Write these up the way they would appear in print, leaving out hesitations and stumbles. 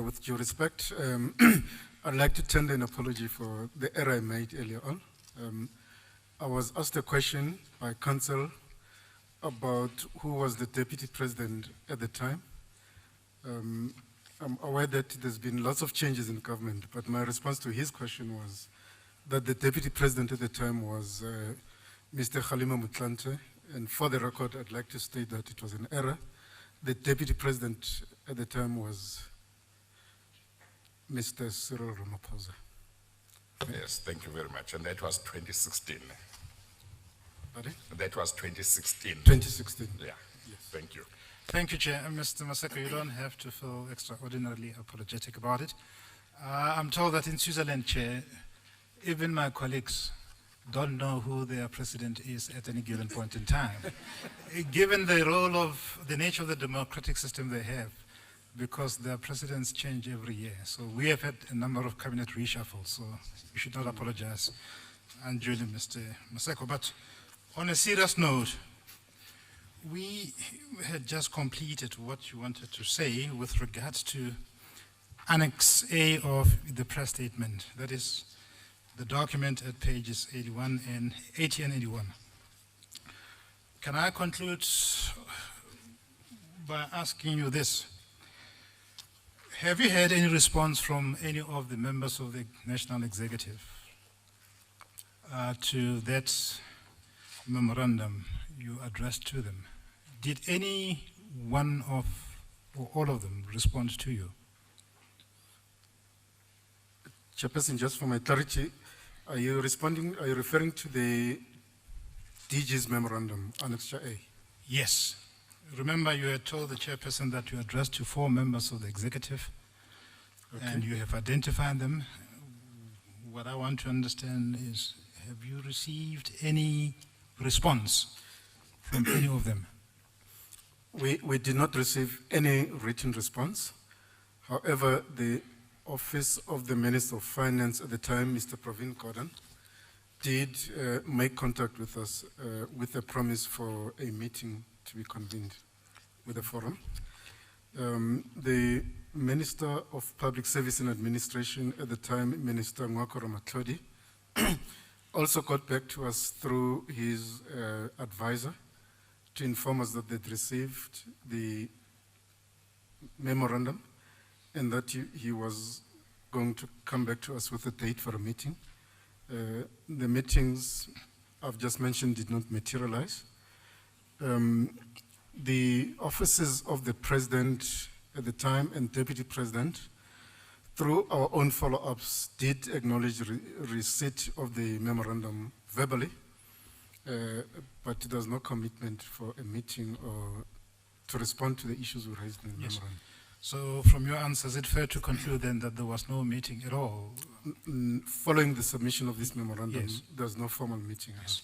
With due respect, I'd like to tender an apology for the error I made earlier on. I was asked a question by counsel about who was the deputy president at the time. I'm aware that there's been lots of changes in government, but my response to his question was that the deputy president at the time was Mr. Khalima Mutlante, and for the record, I'd like to state that it was an error. The deputy president at the time was Mr. Cyril Ramaphosa. Yes, thank you very much. And that was 2016. Pardon? That was 2016. 2016. Yeah, yes. Thank you. Thank you, Chair. Mr. Maseko, you don't have to feel extraordinarily apologetic about it. I'm told that in Switzerland, Chair, even my colleagues don't know who their president is at any given point in time. Given the role of the nature of the democratic system they have, because their presidents change every year. So we have had a number of cabinet reshuffles, so you should not apologize unduly, Mr. Maseko. But on a serious note, we had just completed what you wanted to say with regards to Annex A of the press statement. That is the document at pages 80 and 81. Can I conclude by asking you this? Have you had any response from any of the members of the National Executive to that memorandum you addressed to them? Did any one of, or all of them, respond to you? Chairperson, just for my clarity, are you referring to the DG's memorandum, Annex A? Yes. Remember, you had told the chairperson that you addressed to 4 members of the executive, okay, and you have identified them. What I want to understand is, have you received any response from any of them? We did not receive any written response. However, the Office of the Minister of Finance at the time, Mr. Pravin Gordhan, did make contact with us with a promise for a meeting to be convened with the forum. The Minister of Public Service and Administration at the time, Minister Ngwakoro Matlodi, also got back to us through his advisor to inform us that they'd received the memorandum and that he was going to come back to us with a date for a meeting. The meetings I've just mentioned did not materialize. The offices of the president at the time and deputy president, through our own follow-ups, did acknowledge receipt of the memorandum verbally, but there's no commitment for a meeting or to respond to the issues we raised in the memorandum. So from your answer, is it fair to conclude then that there was no meeting at all? Following the submission of this memorandum, yes, there's no formal meeting. Yes.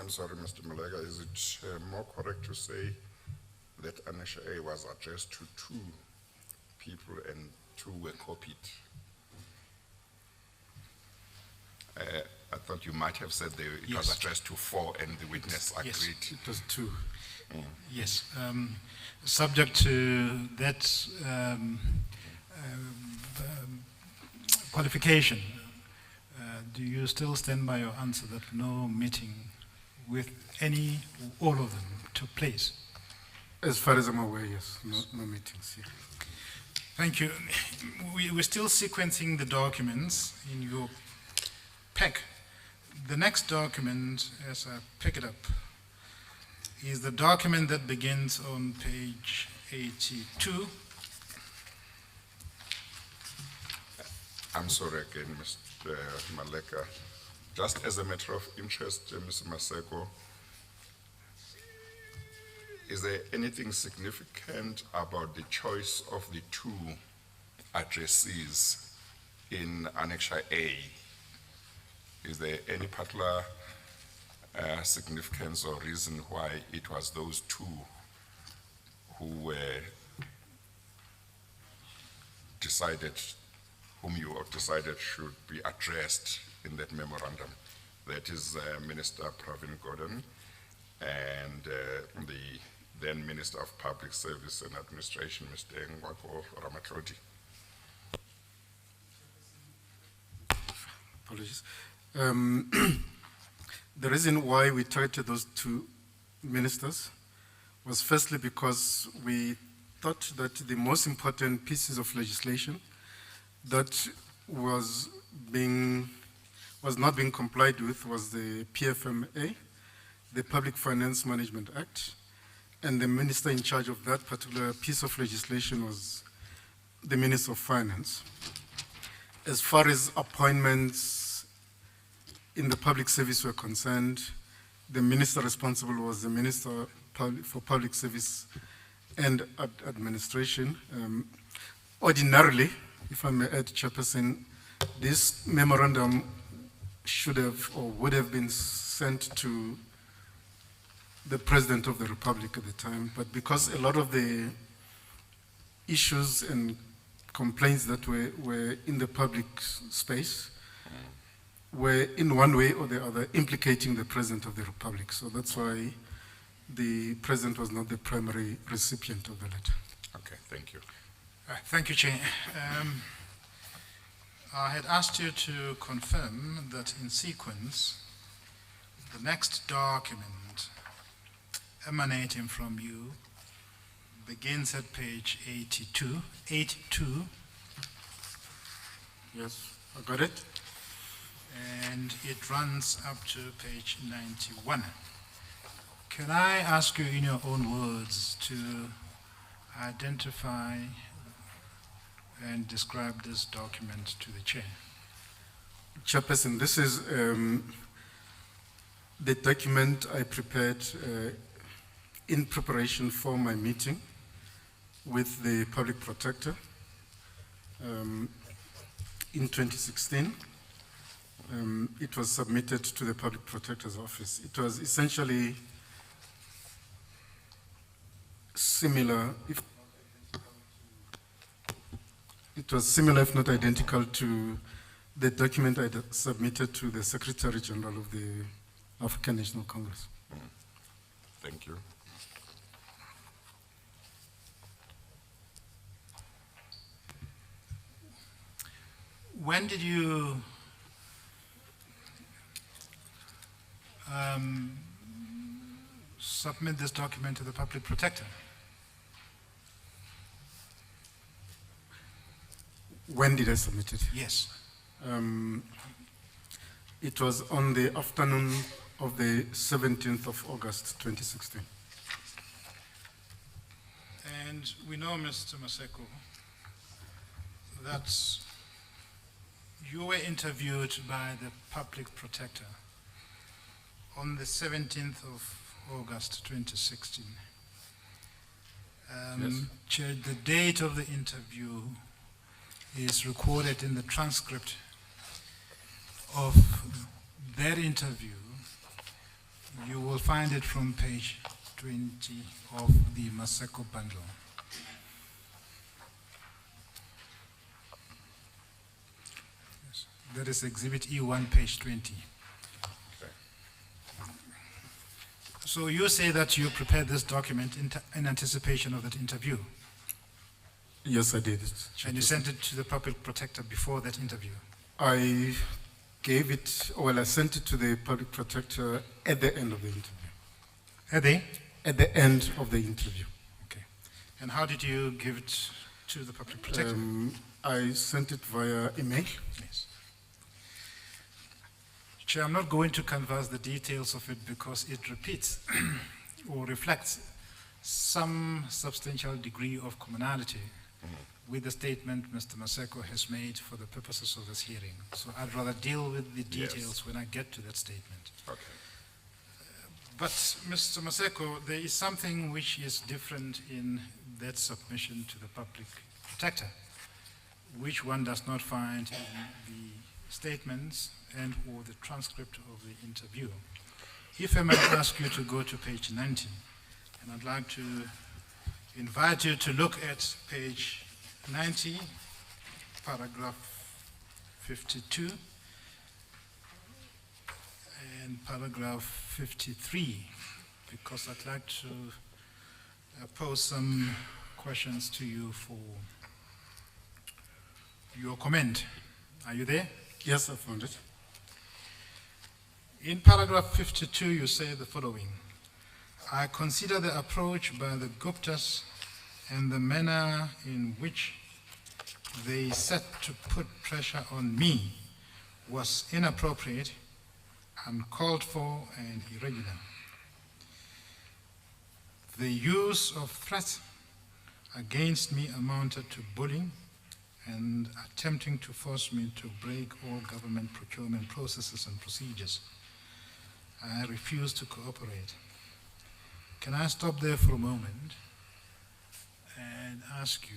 I'm sorry, Mr. Malega, is it more correct to say that Annex A was addressed to 2 people and 2 were copied? I thought you might have said it yes, was addressed to 4 and the witness agreed. Yes, it was 2. Yes. Subject to that qualification, do you still stand by your answer that no meeting with any or all of them took place? As far as I'm aware, yes, no meetings here. Thank you. We're still sequencing the documents in your pack. The next document, as I pick it up, is the document that begins on page 82. I'm sorry again, Mr. Maleka. Just as a matter of interest, Mr. Maseko, is there anything significant about the choice of the 2 addressees in Annex A? Is there any particular significance or reason why it was those 2 who were decided, whom you decided should be addressed in that memorandum? That is Minister Pravin Gordhan and the then Minister of Public Service and Administration, Mr. Ngwako Ramatloti. Apologies. The reason why we targeted those two ministers was firstly because we thought that the most important pieces of legislation that was not being complied with was the PFMA, the Public Finance Management Act, and the minister in charge of that particular piece of legislation was the Minister of Finance. As far as appointments in the public service were concerned, the minister responsible was the Minister for Public Service and Administration. Ordinarily, if I may add, Chairperson, this memorandum should have or would have been sent to the President of the Republic at the time, but because a lot of the issues and complaints that were in the public space were in one way or the other implicating the President of the Republic. So that's why the President was not the primary recipient of the letter. Okay, thank you. Thank you, Chair. I had asked you to confirm that in sequence, the next document emanating from you begins at page 82. Yes, I got it. And it runs up to page 91. Can I ask you in your own words to identify and describe this document to the Chair? Chairperson, this is the document I prepared in preparation for my meeting with the Public Protector in 2016. It was submitted to the Public Protector's office. It was essentially similar, if not identical to the document I submitted to the Secretary General of the African National Congress. Thank you. When did you submit this document to the Public Protector? When did I submit it? Yes. It was on the afternoon of the 17th of August, 2016. And we know, Mr. Maseko, that you were interviewed by the Public Protector on the 17th of August 2016. Yes. Chair, the date of the interview is recorded in the transcript of that interview. You will find it from page 20 of the Maseko bundle. Yes. That is Exhibit E1, page 20. Okay. So you say that you prepared this document in anticipation of that interview, Yes, I did. and you sent it to the Public Protector before that interview. I gave it, well, I sent it to the Public Protector at the end of the interview. Are they? At the end of the interview. Okay. And how did you give it to the Public Protector? I sent it via email. Yes. Chair, I'm not going to canvass the details of it because it repeats or reflects some substantial degree of commonality with the statement Mr. Maseko has made for the purposes of this hearing. So I'd rather deal with the details when I get to that statement. Okay. But Mr. Maseko, there is something which is different in that submission to the Public Protector, which one does not find in the statements and or the transcript of the interview. If I may ask you to go to page 19, and I'd like to invite you to look at page 90, paragraph 52, and paragraph 53, because I'd like to pose some questions to you for your comment. Are you there? Yes, I found it. In paragraph 52, you say the following: I consider the approach by the Guptas and the manner in which they set to put pressure on me was inappropriate, uncalled for, and irregular. The use of threats against me amounted to bullying and attempting to force me to break all government procurement processes and procedures. I refuse to cooperate. Can I stop there for a moment and ask you,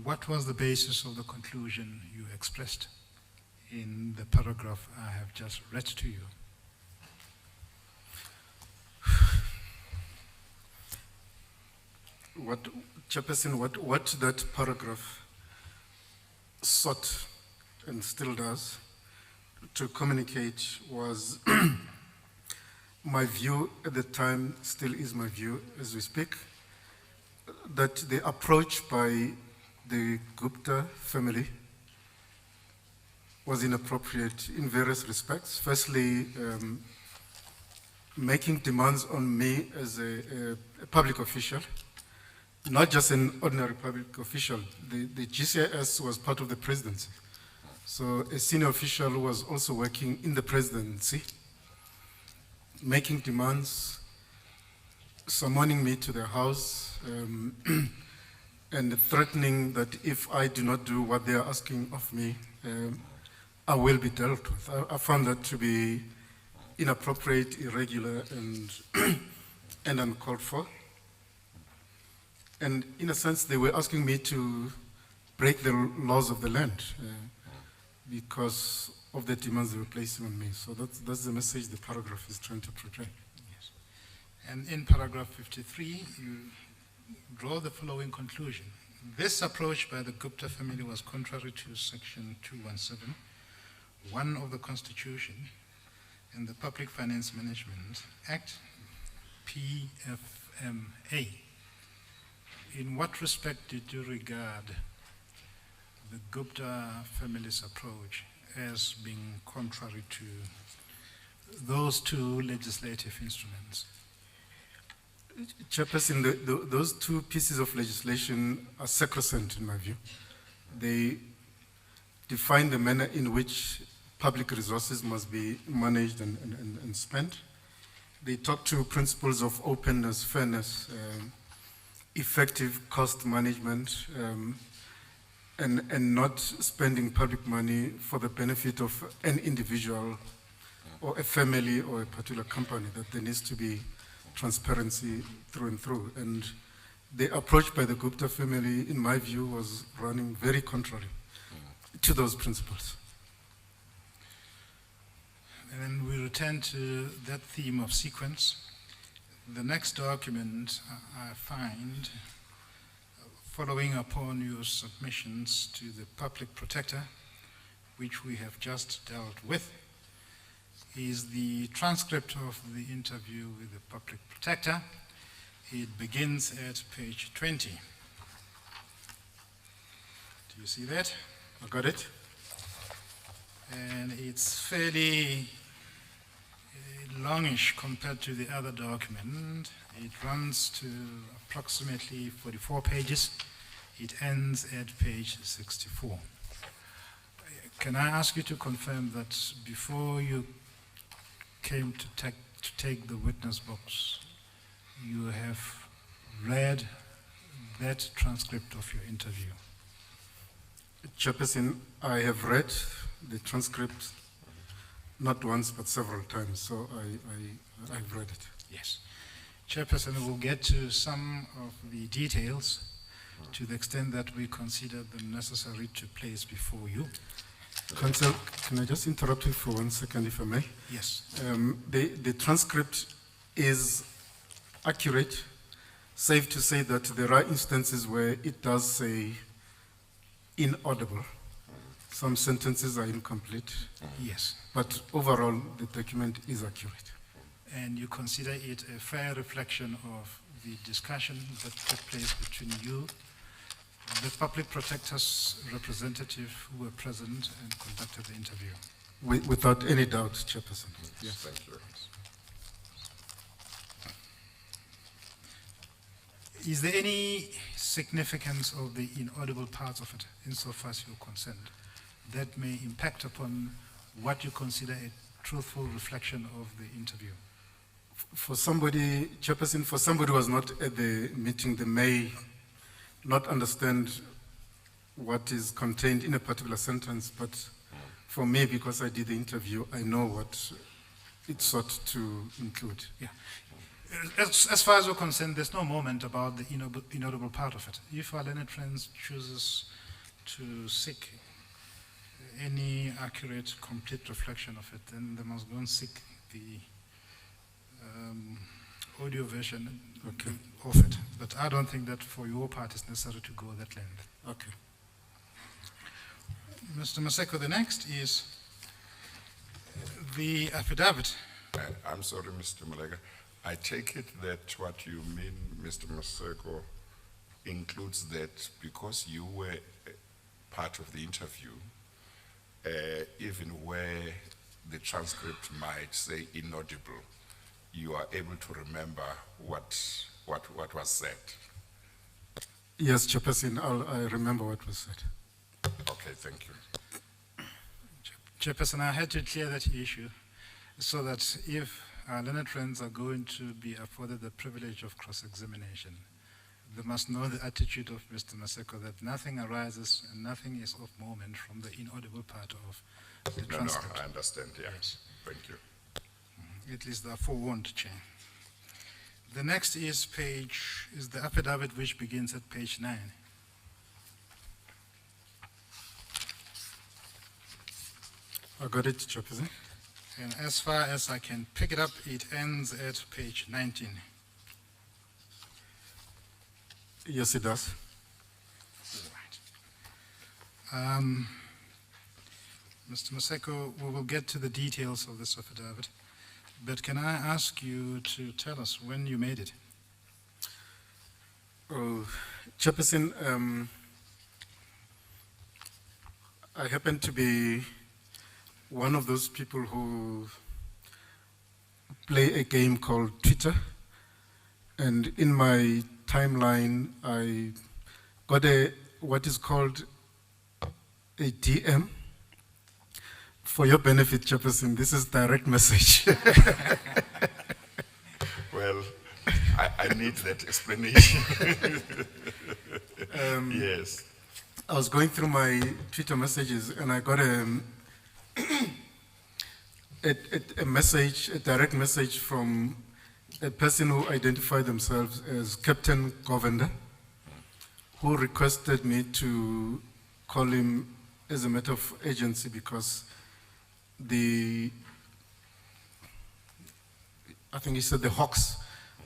what was the basis of the conclusion you expressed in the paragraph I have just read to you? Chairperson, what that paragraph sought and still does to communicate was my view at the time, still is my view as we speak, that the approach by the Gupta family was inappropriate in various respects. Firstly, making demands on me as a public official, not just an ordinary public official. The GCIS was part of the presidency. So a senior official who was also working in the presidency, making demands, summoning me to their house, and threatening that if I do not do what they are asking of me, I will be dealt with. I found that to be inappropriate, irregular, and, and uncalled for. And in a sense, they were asking me to break the laws of the land because of the demands they were placing on me. So that's the message the paragraph is trying to portray. Yes. And in paragraph 53, you draw the following conclusion. This approach by the Gupta family was contrary to section 217(1) of the Constitution and the Public Finance Management Act, PFMA. In what respect did you regard the Gupta family's approach as being contrary to those two legislative instruments? Chairperson, those two pieces of legislation are sacrosanct in my view. They define the manner in which public resources must be managed and spent. They talk to principles of openness, fairness, effective cost management, and not spending public money for the benefit of an individual or a family or a particular company, that there needs to be transparency through and through. And the approach by the Gupta family, in my view, was running very contrary to those principles. And then we return to that theme of sequence. The next document I find, following upon your submissions to the public protector, which we have just dealt with, is the transcript of the interview with the public protector. It begins at page 20. Do you see that? I got it. And it's fairly longish compared to the other document. It runs to approximately 44 pages. It ends at page 64. Can I ask you to confirm that before you came to take the witness box, you have read that transcript of your interview? Chairperson, I have read the transcript not once but several times, so I've read it. Yes. Chairperson, we'll get to some of the details to the extent that we consider them necessary to place before you. Counsel, can I just interrupt you for 1 second, if I may? Yes. The transcript is accurate, safe to say that there are instances where it does say inaudible. Some sentences are incomplete. Yes. But overall, the document is accurate. And you consider it a fair reflection of the discussion that took place between you, the public protector's representative who were present and conducted the interview? Without any doubt, Chairperson. Yes, thank you. Is there any significance of the inaudible parts of it, insofar as you're concerned, that may impact upon what you consider a truthful reflection of the interview? For somebody, Chairperson, for somebody who was not at the meeting, they may not understand what is contained in a particular sentence, but for me, because I did the interview, I know what it sought to include. Yeah. As far as we're concerned, there's no moment about the inaudible part of it. If our learned friends chooses to seek any accurate, complete reflection of it, then they must go and seek the audio version of it. But I don't think that for your part it's necessary to go that length. Okay. Mr. Maseko, the next is the affidavit. I'm sorry, Mr. Malega. I take it that what you mean, Mr. Maseko, includes that because you were part of the interview, even where the transcript might say inaudible, you are able to remember what was said. Yes, Chairperson, I remember what was said. Okay, thank you. Chairperson, I had to clear that issue so that if our learned friends are going to be afforded the privilege of cross-examination, they must know the attitude of Mr. Maseko, that nothing arises and nothing is of moment from the inaudible part of the transcript. No, I understand, yeah. Yes. Thank you. At least they are forewarned, Chair. The next is the affidavit which begins at page 9. I got it, Chairperson. And as far as I can pick it up, it ends at page 19. Yes, it does. Right. Mr. Maseko, we will get to the details of this affidavit, but can I ask you to tell us when you made it? Oh, Chairperson, I happen to be one of those people who play a game called Twitter, and in my timeline, I got what is called a DM. For your benefit, Chairperson, this is direct message. Well, I need that explanation. Yes. I was going through my Twitter messages and I got a message, a direct message from a person who identified themselves as Captain Govender, who requested me to call him as a matter of urgency because I think he said the Hawks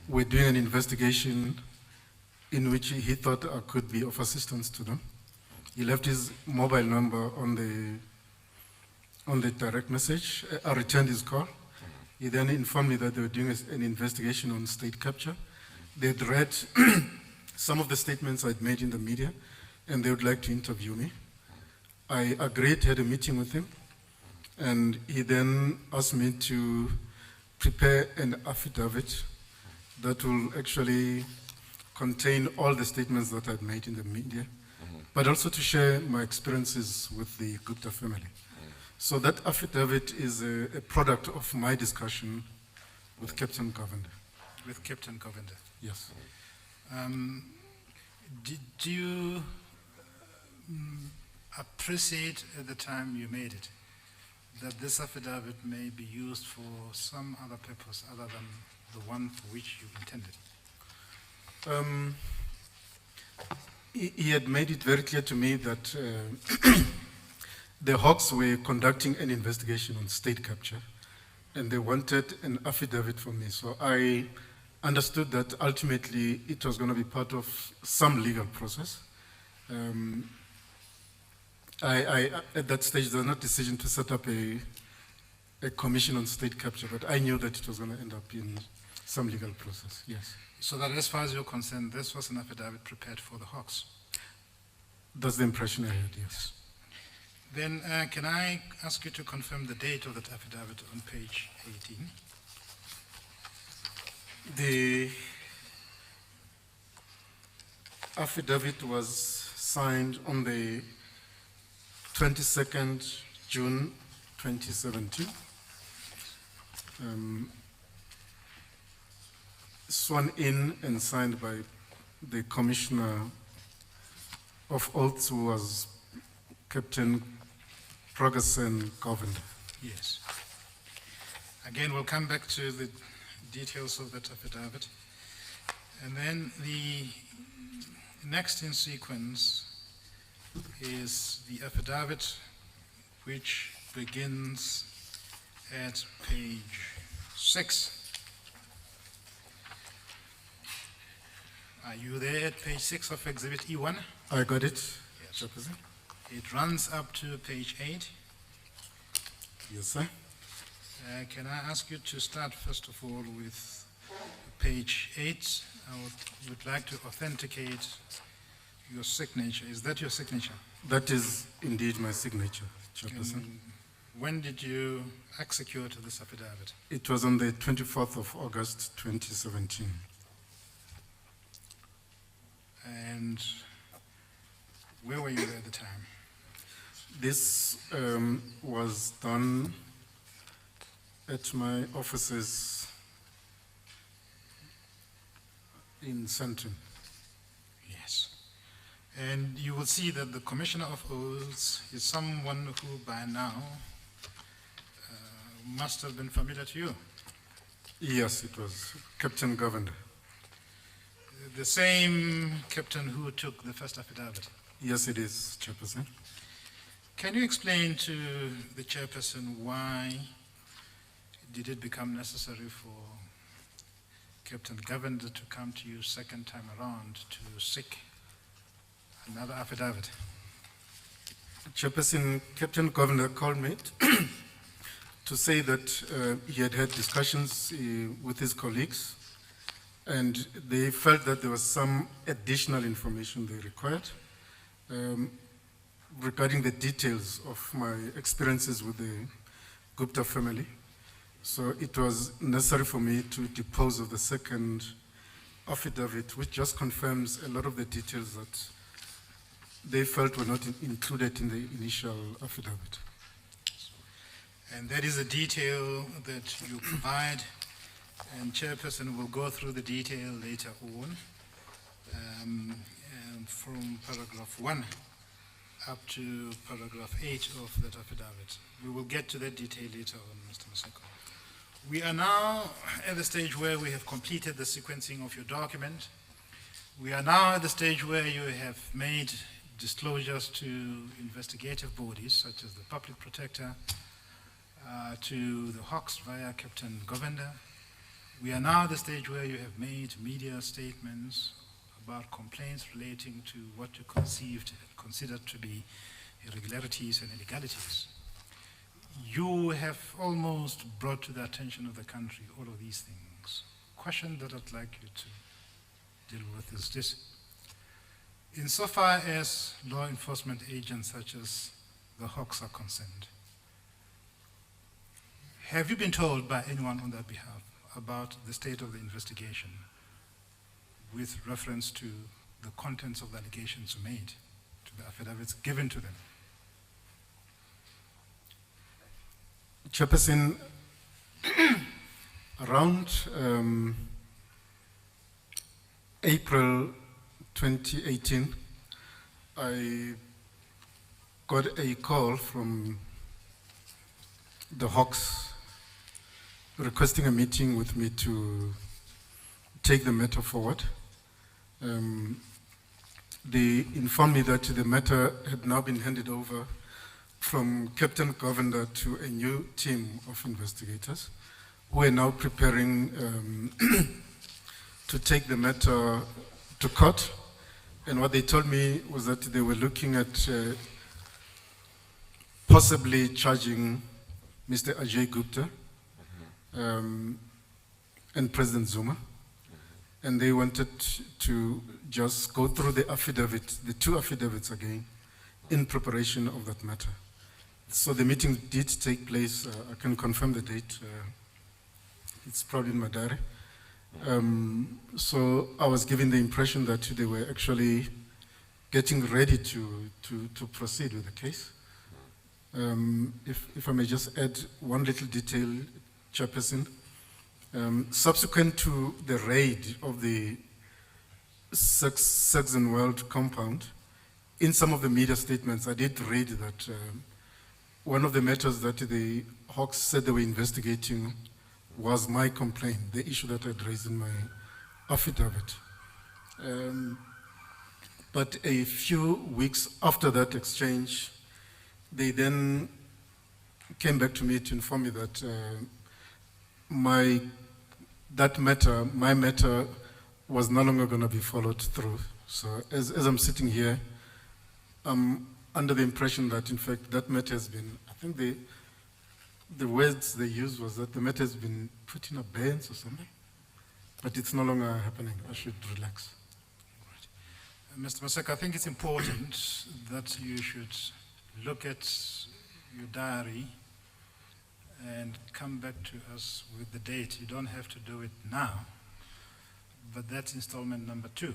were doing an investigation in which he thought I could be of assistance to them. He left his mobile number on the direct message. I returned his call. He then informed me that they were doing an investigation on state capture. They'd read some of the statements I'd made in the media, and they would like to interview me. I agreed, had a meeting with him, and he then asked me to prepare an affidavit that will actually contain all the statements that I'd made in the media, but also to share my experiences with the Gupta family. So that affidavit is a product of my discussion with Captain Govender. With Captain Govender. Yes. Did you appreciate at the time you made it that this affidavit may be used for some other purpose other than the one for which you intended? He had made it very clear to me that the Hawks were conducting an investigation on state capture, and they wanted an affidavit from me. So I understood that ultimately it was going to be part of some legal process. At that stage, there was not a decision to set up a commission on state capture, but I knew that it was going to end up in some legal process, yes. So that as far as you're concerned, this was an affidavit prepared for the Hawks. That's the impression I had, yes. Then can I ask you to confirm the date of that affidavit on page 18? The affidavit was signed on the 22nd June 2017. Sworn in and signed by the Commissioner of Oaths, who was Captain Ferguson Governor. Yes. Again, we'll come back to the details of that affidavit. And then the next in sequence is the affidavit which begins at page 6. Are you there at page 6 of Exhibit E1? I got it, Yes. Chairperson. It runs up to page 8. Yes, sir. Can I ask you to start first of all with page 8? I would like to authenticate your signature. Is that your signature? That is indeed my signature, Chairperson. And when did you execute this affidavit? It was on the 24th of August 2017. And where were you at the time? This was done at my offices in Sandton. Yes. And you will see that the Commissioner of Oaths is someone who by now must have been familiar to you. Yes, it was Captain Governor. The same captain who took the first affidavit. Yes, it is, Chairperson. Can you explain to the chairperson why did it become necessary for Captain Governor to come to you second time around to seek another affidavit? Chairperson, Captain Governor called me to say that he had had discussions with his colleagues, and they felt that there was some additional information they required regarding the details of my experiences with the Gupta family. So it was necessary for me to depose of the second affidavit, which just confirms a lot of the details that they felt were not included in the initial affidavit. And that is a detail that you provide, and chairperson will go through the detail later on, and from paragraph 1 up to paragraph 8 of that affidavit. We will get to that detail later on, Mr. Maseko. We are now at the stage where we have completed the sequencing of your document. We are now at the stage where you have made disclosures to investigative bodies, such as the Public Protector, to the Hawks via Captain Govender. We are now at the stage where you have made media statements about complaints relating to what you considered to be irregularities and illegalities. You have almost brought to the attention of the country all of these things. Question that I'd like you to deal with is this. Insofar as law enforcement agents such as the Hawks are concerned, have you been told by anyone on their behalf about the state of the investigation with reference to the contents of the allegations made, to the affidavits given to them? Chairperson, around April 2018, I got a call from the Hawks requesting a meeting with me to take the matter forward. They informed me that the matter had now been handed over from Captain Govender to a new team of investigators who are now preparing to take the matter to court. And what they told me was that they were looking at possibly charging Mr. Ajay Gupta and President Zuma, and they wanted to just go through the affidavit, the two affidavits again, in preparation of that matter. So the meeting did take place. I can confirm the date. It's probably in my diary. So I was given the impression that they were actually getting ready to proceed with the case. If I may just add one little detail, Chairperson. Subsequent to the raid of the Saxon World compound, in some of the media statements, I did read that one of the matters that the Hawks said they were investigating was my complaint, the issue that I had raised in my affidavit. But a few weeks after that exchange, they then came back to me to inform me that my matter was no longer going to be followed through. So as I'm sitting here, I'm under the impression that, in fact, that matter has been, I think the words they used was that the matter has been put in abeyance or something, but it's no longer happening. I should relax. Right. Mr. Maseko, I think it's important that you should look at your diary and come back to us with the date. You don't have to do it now, but that's installment number 2.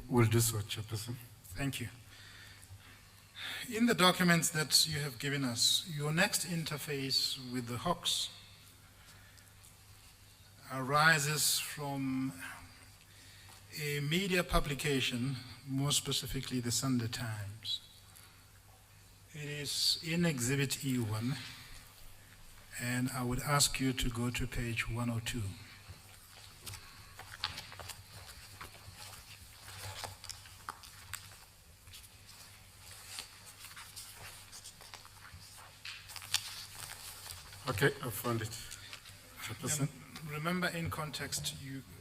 We'll do so, Chairperson. Thank you. In the documents that you have given us, your next interface with the Hawks arises from a media publication, more specifically the Sunday Times. It is in Exhibit E1, and I would ask you to go to page 102. Okay, I found it, Chairperson. And remember, in context,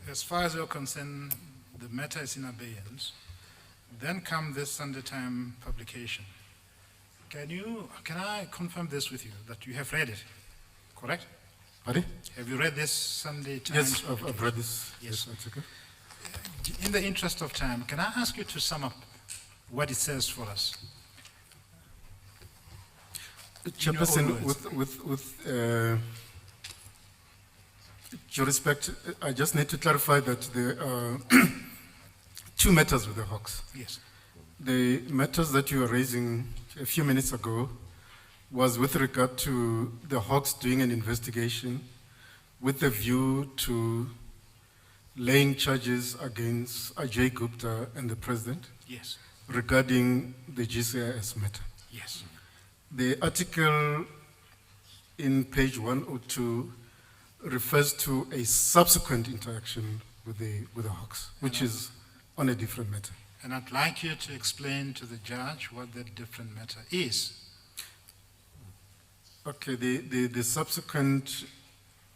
as far as you're concerned, the matter is in abeyance. Then come this Sunday Times publication. Can I confirm this with you, that you have read it, correct? Pardon? Have you read this Sunday Times? Yes, I've read this. Yes. That's okay. In the interest of time, can I ask you to sum up what it says for us? Chairperson, with due respect, I just need to clarify that there are two matters with the Hawks. Yes. The matters that you were raising a few minutes ago was with regard to the Hawks doing an investigation with a view to laying charges against Ajay Gupta and the President. Yes. Regarding the GCIS matter. Yes. The article in page 102 refers to a subsequent interaction with the Hawks, which is on a different matter. And I'd like you to explain to the judge what that different matter is. Okay, The subsequent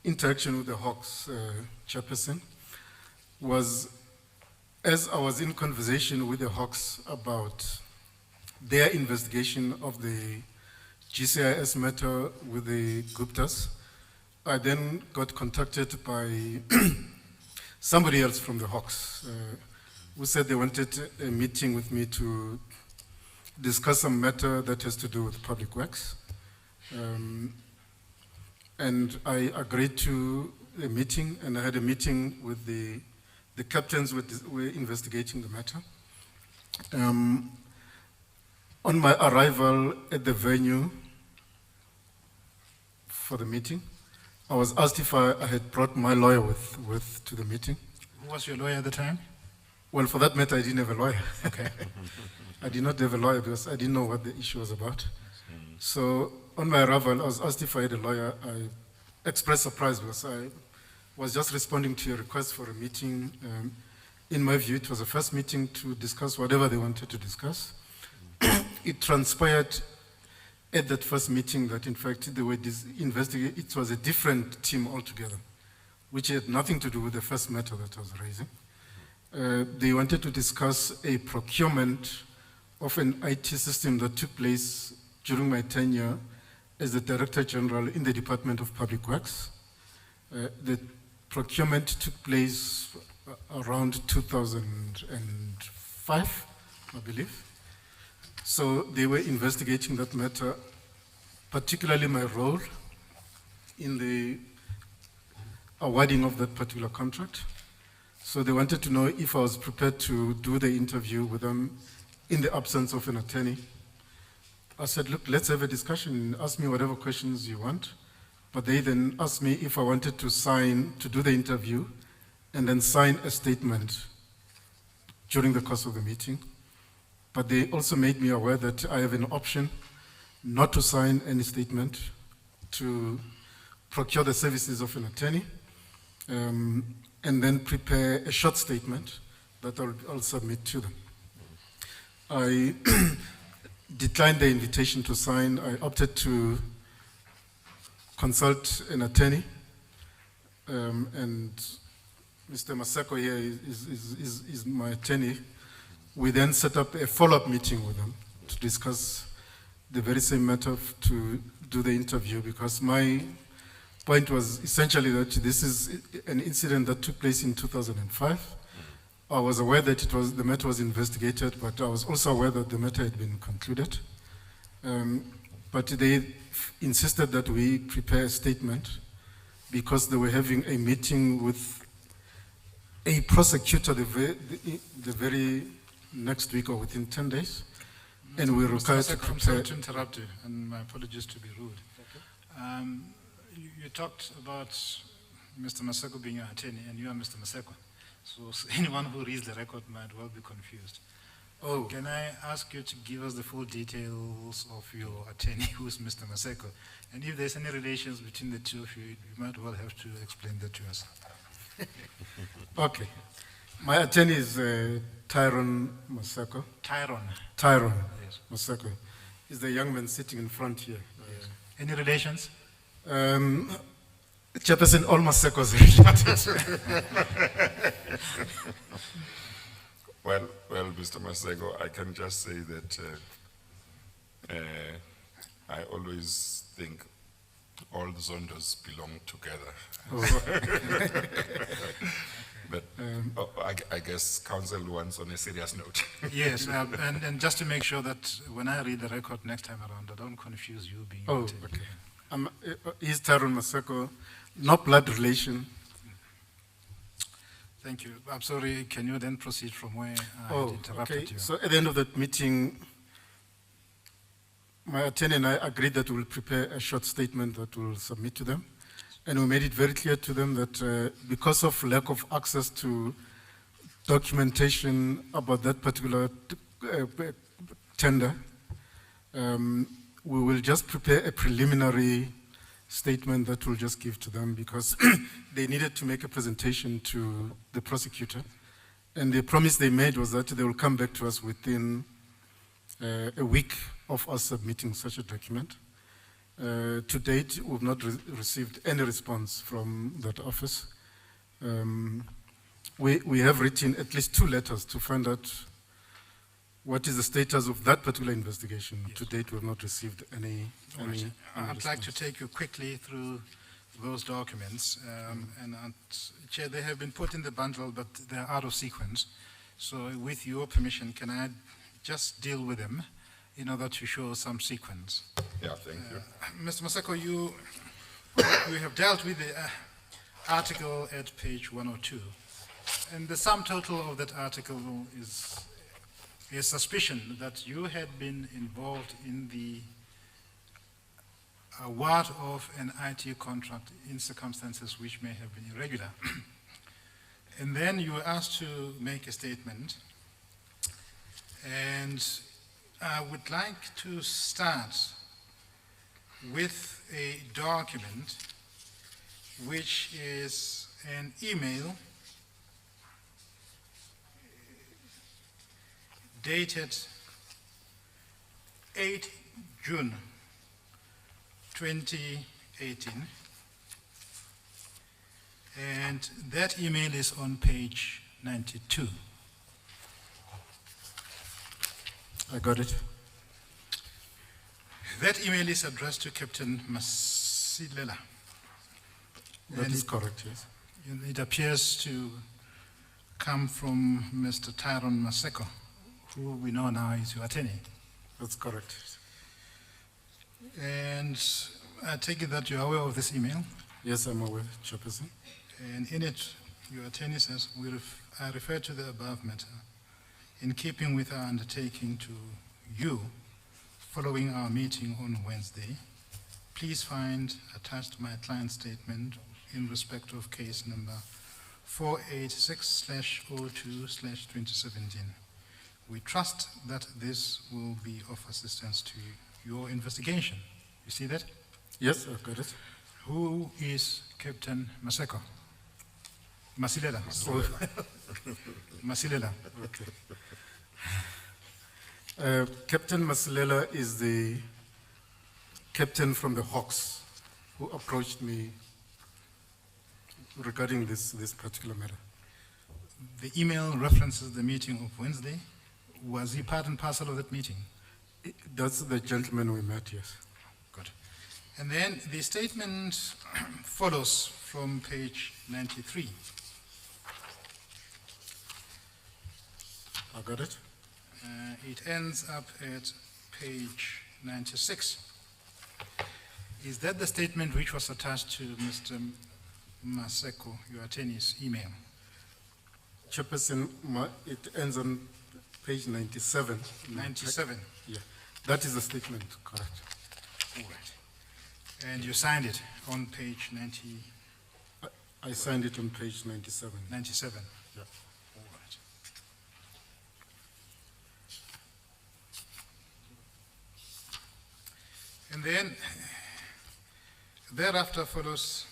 interaction with the Hawks, Chairperson, was as I was in conversation with the Hawks about their investigation of the GCIS matter with the Guptas, I then got contacted by somebody else from the Hawks who said they wanted a meeting with me to discuss some matter that has to do with public works. And I agreed to a meeting, and I had a meeting with the captains who were investigating the matter. On my arrival at the venue for the meeting, I was asked if I had brought my lawyer with to the meeting. Who was your lawyer at the time? Well, for that matter, I didn't have a lawyer. Okay. I did not have a lawyer because I didn't know what the issue was about. So on my arrival, I was asked if I had a lawyer. I expressed surprise because I was just responding to your request for a meeting. In my view, it was the first meeting to discuss whatever they wanted to discuss. It transpired at that first meeting that, in fact, they were investigating. It was a different team altogether, which had nothing to do with the first matter that I was raising. They wanted to discuss a procurement of an IT system that took place during my tenure as the Director General in the Department of Public Works. The procurement took place around 2005, I believe. So they were investigating that matter, particularly my role in the awarding of that particular contract. So they wanted to know if I was prepared to do the interview with them in the absence of an attorney. I said, look, let's have a discussion, ask me whatever questions you want. But they then asked me if I wanted to do the interview, and then sign a statement during the course of the meeting. But they also made me aware that I have an option not to sign any statement, to procure the services of an attorney, and then prepare a short statement that I'll submit to them. I declined the invitation to sign. I opted to consult an attorney, and Mr. Maseko here is my attorney. We then set up a follow-up meeting with them to discuss the very same matter, to do the interview, because my point was essentially that this is an incident that took place in 2005. I was aware that the matter was investigated, but I was also aware that the matter had been concluded. But they insisted that we prepare a statement because they were having a meeting with a prosecutor the very next week or within 10 days. And we were required to I'm prepare. sorry to interrupt you, and my apologies to be rude. You talked about Mr. Maseko being your attorney, and you are Mr. Maseko. So anyone who reads the record might well be confused. Oh, Can I ask you to give us the full details of your attorney, who's Mr. Maseko? And if there's any relations between the two of you, you might well have to explain that to us. okay. My attorney is Tyrone Maseko. Tyrone. Tyrone Yes. Maseko is the young man sitting in front here. Any relations? Chairperson, all Masekos. Well, Mr. Maseko, I can just say that I always think all the Zondos belong together. But I guess council wants on a serious note. Yes, and just to make sure that when I read the record next time around, I don't confuse you being Oh, attorney. okay. He's Tyrone Maseko, no blood relation. Thank you. I'm sorry, can you then proceed from where I had interrupted okay. you? So at the end of that meeting, my attorney and I agreed that we'll prepare a short statement that we'll submit to them. And we made it very clear to them that because of lack of access to documentation about that particular tender, we will just prepare a preliminary statement that we'll just give to them because they needed to make a presentation to the prosecutor. And the promise they made was that they will come back to us within a week of us submitting such a document. To date, we've not received any response from that office. We have written at least 2 letters to find out what is the status of that particular investigation. Yes. To date, we've not received any I'd like to response. take you quickly through those documents. Chair, they have been put in the bundle, but they're out of sequence. So with your permission, can I just deal with them in order to show some sequence? Yeah, thank you. Mr. Maseko, you have dealt with the article at page 102. And the sum total of that article is a suspicion that you had been involved in the award of an IT contract in circumstances which may have been irregular. And then you were asked to make a statement. And I would like to start with a document which is an email dated 8 June 2018, and that email is on page 92. I got it. That email is addressed to Captain Masilela. That And is correct, yes. It appears to come from Mr. Tyrone Maseko, who we know now is your attorney. That's correct. And I take it that you're aware of this email. Yes, I'm aware, Chairperson. And in it, your attorney says, I refer to the above matter in keeping with our undertaking to you following our meeting on Wednesday. Please find attached my client's statement in respect of case number 486/02/2017. We trust that this will be of assistance to your investigation. You see that? Yes, I've got it. Who is Captain Maseko? Masilela. Masilela. Okay. Captain Masilela is the captain from the Hawks who approached me regarding this particular matter. The email references the meeting of Wednesday. Was he part and parcel of that meeting? That's the gentleman we met, yes. Good. And then the statement follows from page 93. I got it. It ends up at page 96. Is that the statement which was attached to Mr. Maseko, your attorney's email? Chairperson, it ends on page 97. 97. Yeah, that is the statement, correct. All right. And you signed it on page 90, I signed it on page 97. 97. Yeah. All right. And then thereafter follows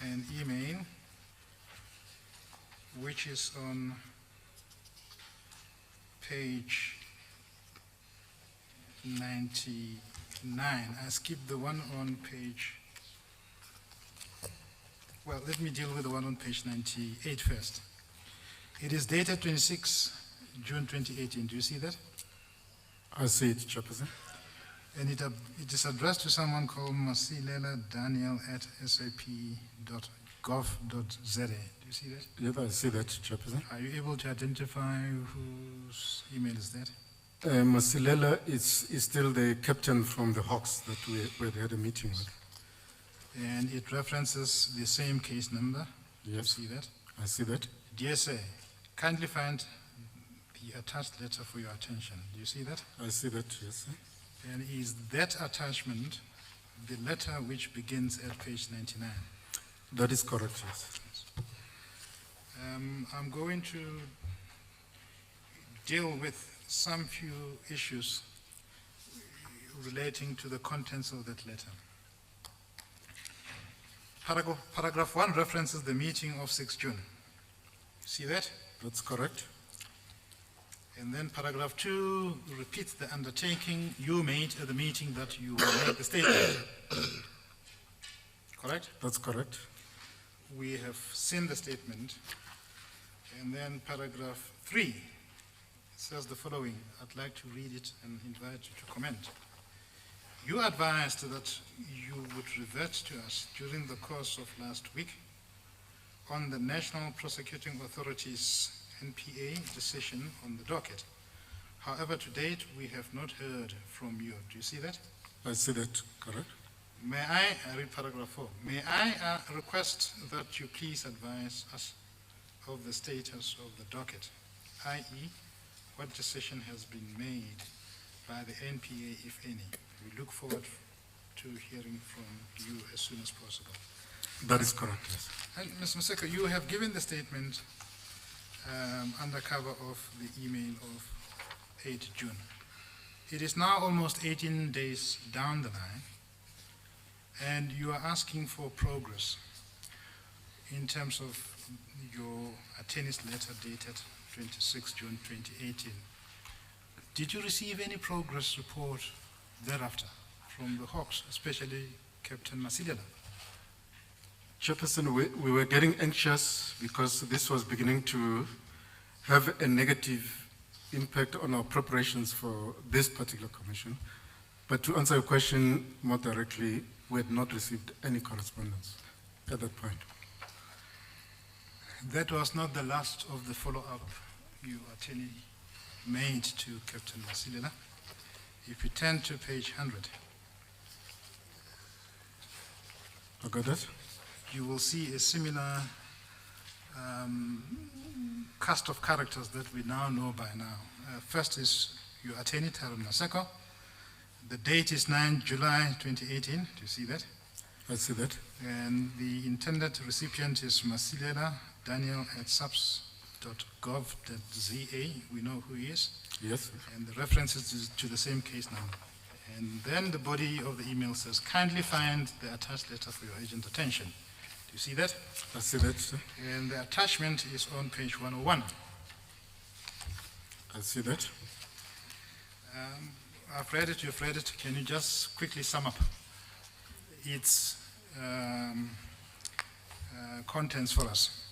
an email which is on page 99. I skipped the one on page, well, let me deal with the one on page 98 first. It is dated 26 June 2018. Do you see that? I see it, Chairperson. And it is addressed to someone called Masilela Daniel at sap.gov.za. Do you see that? Yes, I see that, Chairperson. Are you able to identify whose email is that? Masilela is still the captain from the Hawks that we had a meeting with. And it references the same case number. Yes. You see that? I see that. Dear sir, kindly find the attached letter for your attention. Do you see that? I see that, yes. And is that attachment the letter which begins at page 99? That is correct, yes. I'm going to deal with some few issues relating to the contents of that letter. Paragraph 1 references the meeting of 6 June. See that? That's correct. And then paragraph 2 repeats the undertaking you made at the meeting that you made the statement. Correct? That's correct. We have seen the statement. And then paragraph 3 says the following. I'd like to read it and invite you to comment. You advised that you would revert to us during the course of last week on the National Prosecuting Authority's NPA decision on the docket. However, to date, we have not heard from you. Do you see that? I see that, correct. May I read paragraph 4. May I request that you please advise us of the status of the docket, i.e., what decision has been made by the NPA, if any. We look forward to hearing from you as soon as possible. That is correct, yes. And Ms. Maseko, you have given the statement under cover of the email of 8 June. It is now almost 18 days down the line, and you are asking for progress in terms of your attorney's letter dated 26 June 2018. Did you receive any progress report thereafter from the Hawks, especially Captain Masilela? Chairperson, we were getting anxious because this was beginning to have a negative impact on our preparations for this particular commission. But to answer your question more directly, we had not received any correspondence at that point. That was not the last of the follow-up you attorney made to Captain Masilela. If you turn to page 100, I got that? you will see a similar cast of characters that we now know by now. First is your attorney, Taron Maseko. The date is 9 July 2018. Do you see that? I see that. And the intended recipient is Masilela Daniel at subs.gov.za. We know who he is. Yes. And the reference is to the same case number. And then the body of the email says, kindly find the attached letter for your agent attention. Do you see that? I see that, sir. And the attachment is on page 101. I see that. I've read it, you've read it. Can you just quickly sum up its contents for us?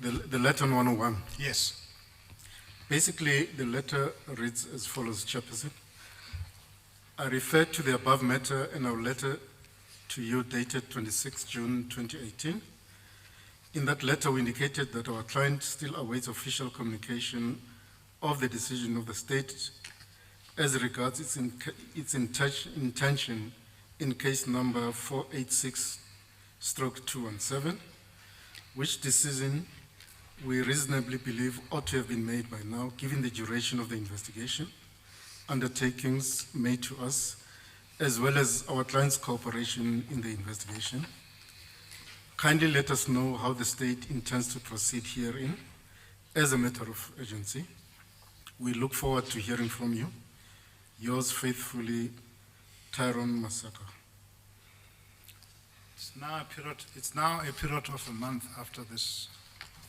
The letter on 101. Yes. Basically, the letter reads as follows, Chairperson. I refer to the above matter in our letter to you dated 26 June 2018. In that letter, we indicated that our client still awaits official communication of the decision of the state as regards its intention in case number 486/217, which decision we reasonably believe ought to have been made by now, given the duration of the investigation, undertakings made to us, as well as our client's cooperation in the investigation. Kindly let us know how the state intends to proceed herein as a matter of urgency. We look forward to hearing from you. Yours faithfully, Tyrone Maseko. It's now a period of a month after this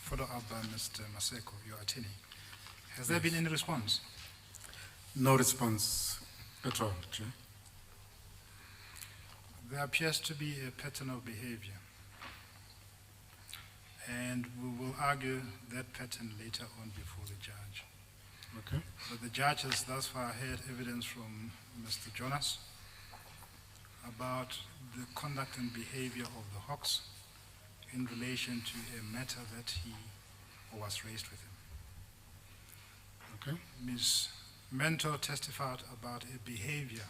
follow-up by Mr. Maseko, your attorney. Has there been any response? No response at all, Chair. There appears to be a pattern of behavior, and we will argue that pattern later on before the judge. Okay. But the judge has thus far heard evidence from Mr. Jonas about the conduct and behavior of the Hawks in relation to a matter that was raised with him. Okay. Ms. Mentor testified about a behavior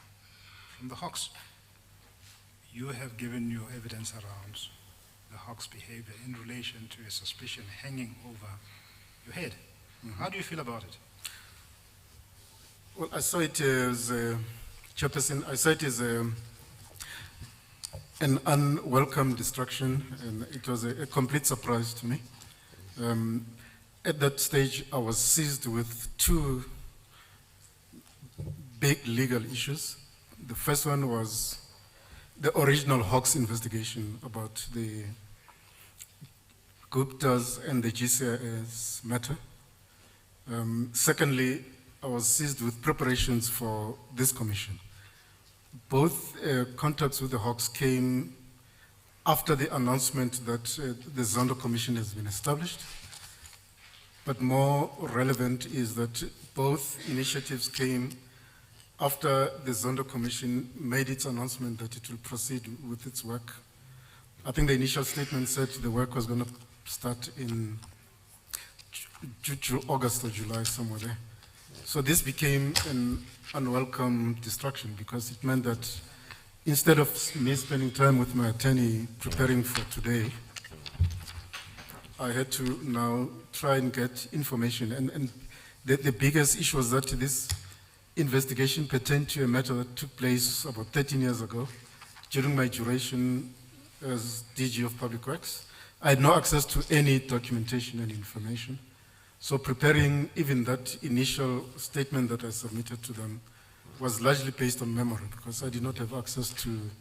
from the Hawks. You have given your evidence around the Hawks' behavior in relation to a suspicion hanging over your head. How do you feel about it? Well, I saw it as, Chairperson, I saw it as an unwelcome distraction, and it was a complete surprise to me. At that stage, I was seized with two big legal issues. The first one was the original Hawks investigation about the Guptas and the GCIS matter. Secondly, I was seized with preparations for this commission. Both contacts with the Hawks came after the announcement that the Zondo Commission has been established. But more relevant is that both initiatives came after the Zondo Commission made its announcement that it will proceed with its work. I think the initial statement said the work was going to start in August or July, somewhere there. So this became an unwelcome distraction because it meant that instead of me spending time with my attorney preparing for today, I had to now try and get information. And the biggest issue was that this investigation pertained to a matter that took place about 13 years ago during my duration as DG of Public Works. I had no access to any documentation and information. So preparing even that initial statement that I submitted to them was largely based on memory because I did not have access to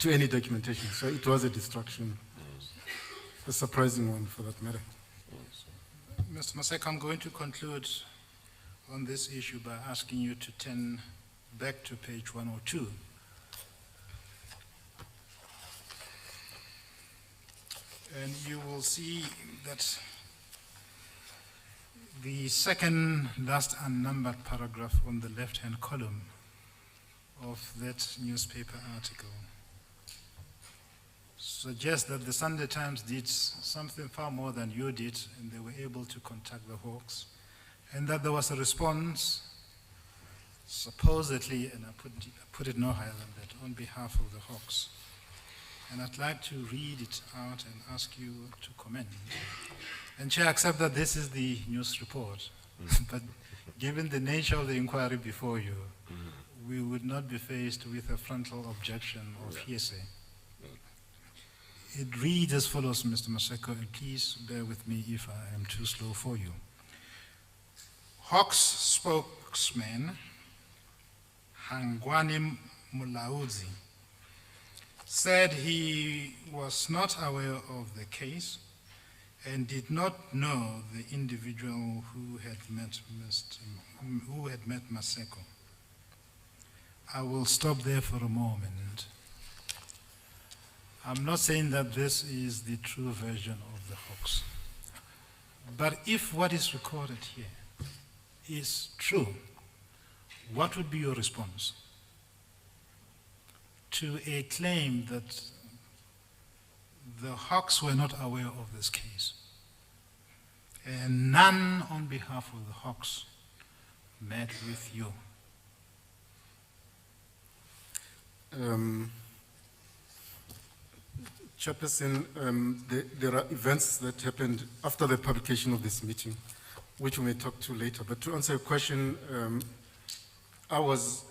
any documentation. So it was a distraction, a surprising one for that matter. Mr. Maseko, I'm going to conclude on this issue by asking you to turn back to page 102. And you will see that The second last unnumbered paragraph on the left-hand column of that newspaper article suggests that the Sunday Times did something far more than you did, and they were able to contact the Hawks, and that there was a response, supposedly, and I put it no higher than that, on behalf of the Hawks. And I'd like to read it out and ask you to comment. And Chair, accept that this is the news report, but given the nature of the inquiry before you, we would not be faced with a frontal objection of hearsay. It reads as follows, Mr. Maseko, and please bear with me if I am too slow for you. Hawks spokesman Hangwani Mulaudzi said he was not aware of the case and did not know the individual who had met Maseko. I will stop there for a moment. I'm not saying that this is the true version of the Hawks, but if what is recorded here is true, what would be your response to a claim that the Hawks were not aware of this case, and none on behalf of the Hawks met with you? Chairperson, there are events that happened after the publication of this meeting, which we may talk to later. But to answer your question, I was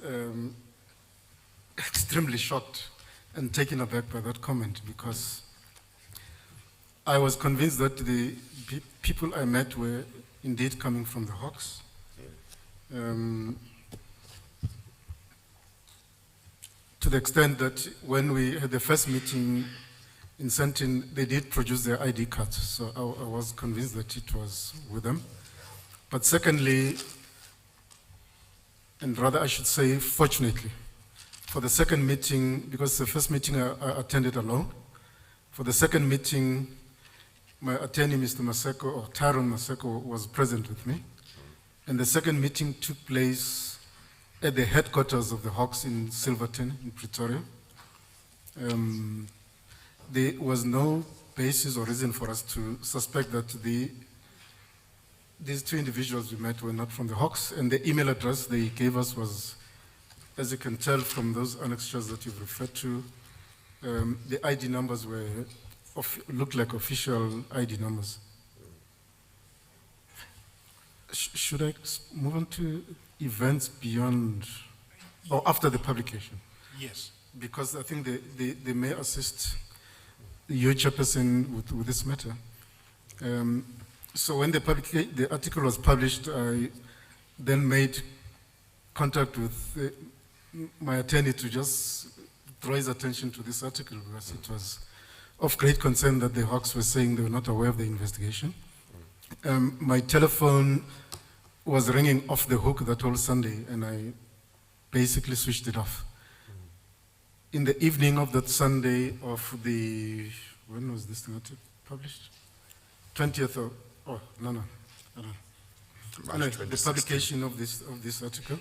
extremely shocked and taken aback by that comment, because I was convinced that the people I met were indeed coming from the Hawks. To the extent that when we had the first meeting in Sentin, they did produce their ID cards, so I was convinced that it was with them. But secondly, and rather I should say fortunately, for the second meeting, because the first meeting I attended alone, for the second meeting, my attorney, Mr. Maseko, or Tyrone Maseko, was present with me. And the second meeting took place at the headquarters of the Hawks in Silverton, in Pretoria. There was no basis or reason for us to suspect that these two individuals we met were not from the Hawks, and the email address they gave us was, as you can tell from those annexures that you've referred to, the ID numbers looked like official ID numbers. Should I move on to events beyond, or after the publication? Yes. Because I think they may assist you, Chairperson, with this matter. So when the article was published, I then made contact with my attorney to just draw his attention to this article, because it was of great concern that the Hawks were saying they were not aware of the investigation. My telephone was ringing off the hook that whole Sunday, and I basically switched it off. In the evening of that Sunday of the, when was this thing published? 20th of, oh, no, I don't know. Anyway, the publication of this article.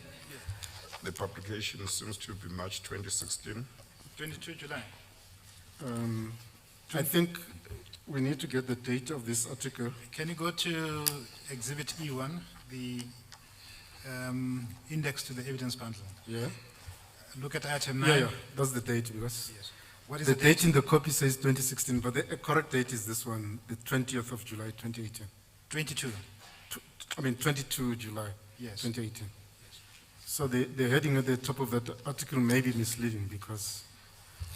The publication seems to be March 2016. 22 July. I think we need to get the date of this article. Can you go to Exhibit E1, the index to the evidence bundle? Yeah. Look at item 9. Yeah, that's the date, because Yes. What is the date in the copy says 2016, but the correct date is this one, the 20th of July, 2018. 22. 22 July, Yes. 2018. So the heading at the top of that article may be misleading, because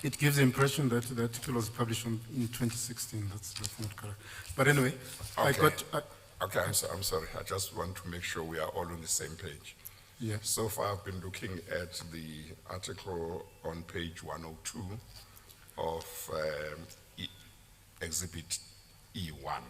it gives the impression that the article was published in 2016. That's not correct. But anyway, Okay. Okay, I'm sorry. I just want to make sure we are all on the same page. Yeah. So far, I've been looking at the article on page 102 of Exhibit E1.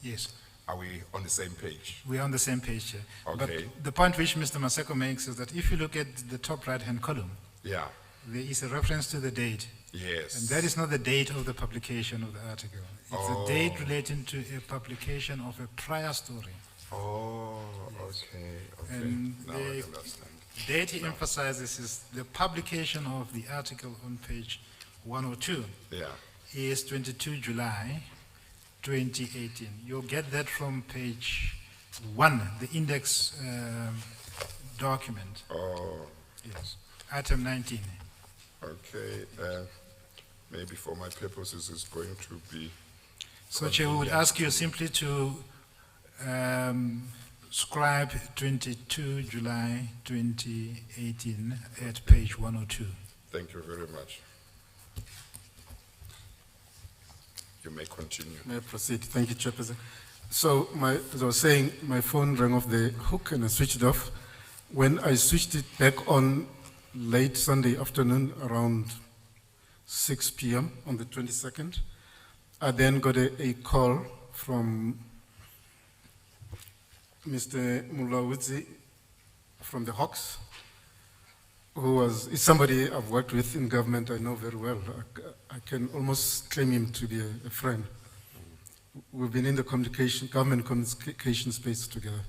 Yes. Are we on the same page? We are on the same page here. Okay. But the point which Mr. Maseko makes is that if you look at the top right-hand column, Yeah, there is a reference to the date. yes. And that is not the date of the publication of the article. It's a date relating to a publication of a prior story. Oh, okay, okay. And Now I the understand. date he emphasizes is the publication of the article on page 102 Yeah, is 22 July 2018. You'll get that from page 1, the index document. oh, Yes, item 19. okay. Maybe for my purposes, it's going to be, So Chair, we would ask you simply to scribe 22 July 2018 at page 102. thank you very much. You may continue. May I proceed? Thank you, Chairperson. So, as I was saying, my phone rang off the hook and I switched it off. When I switched it back on late Sunday afternoon, around 6 p.m. on the 22nd, I then got a call from Mr. Mulawudzi from the Hawks, is somebody I've worked with in government. I know very well. I can almost claim him to be a friend. We've been in the government communication space together.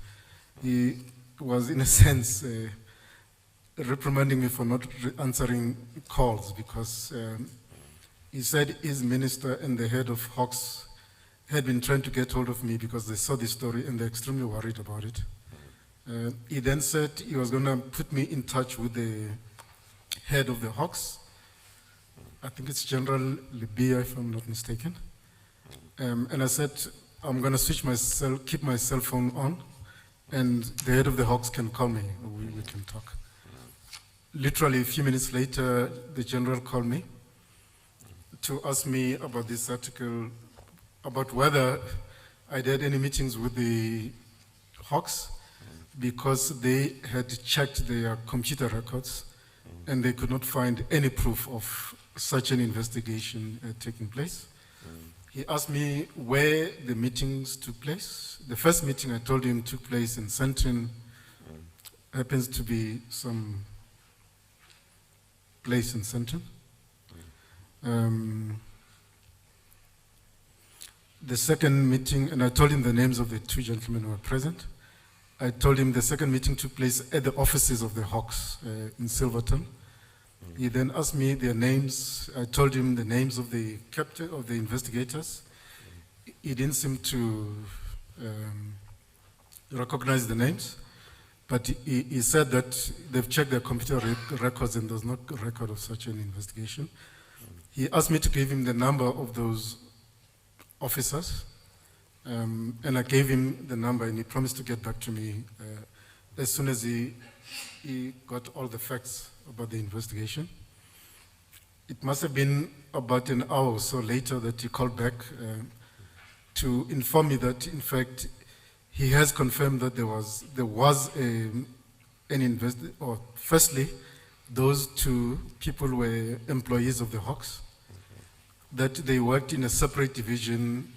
He was, in a sense, reprimanding me for not answering calls because he said his minister and the head of Hawks had been trying to get hold of me because they saw this story and they're extremely worried about it. He then said he was going to put me in touch with the head of the Hawks. I think it's General Libya, if I'm not mistaken. And I said, I'm going to keep my cell phone on, and the head of the Hawks can call me. We can talk. Literally a few minutes later, the general called me to ask me about this article, about whether I'd had any meetings with the Hawks, because they had checked their computer records and they could not find any proof of such an investigation taking place. He asked me where the meetings took place. The first meeting I told him took place in Sandton, happens to be some place in Sandton. The second meeting, and I told him the names of the two gentlemen who were present. I told him the second meeting took place at the offices of the Hawks in Silverton. He then asked me their names. I told him the names of the captain of the investigators. He didn't seem to recognize the names, but he said that they've checked their computer records and there's no record of such an investigation. He asked me to give him the number of those officers, and I gave him the number, and he promised to get back to me as soon as he got all the facts about the investigation. It must have been about an hour or so later that he called back to inform me that, in fact, he has confirmed that there was an investigation. Or firstly, those two people were employees of the Hawks, that they worked in a separate division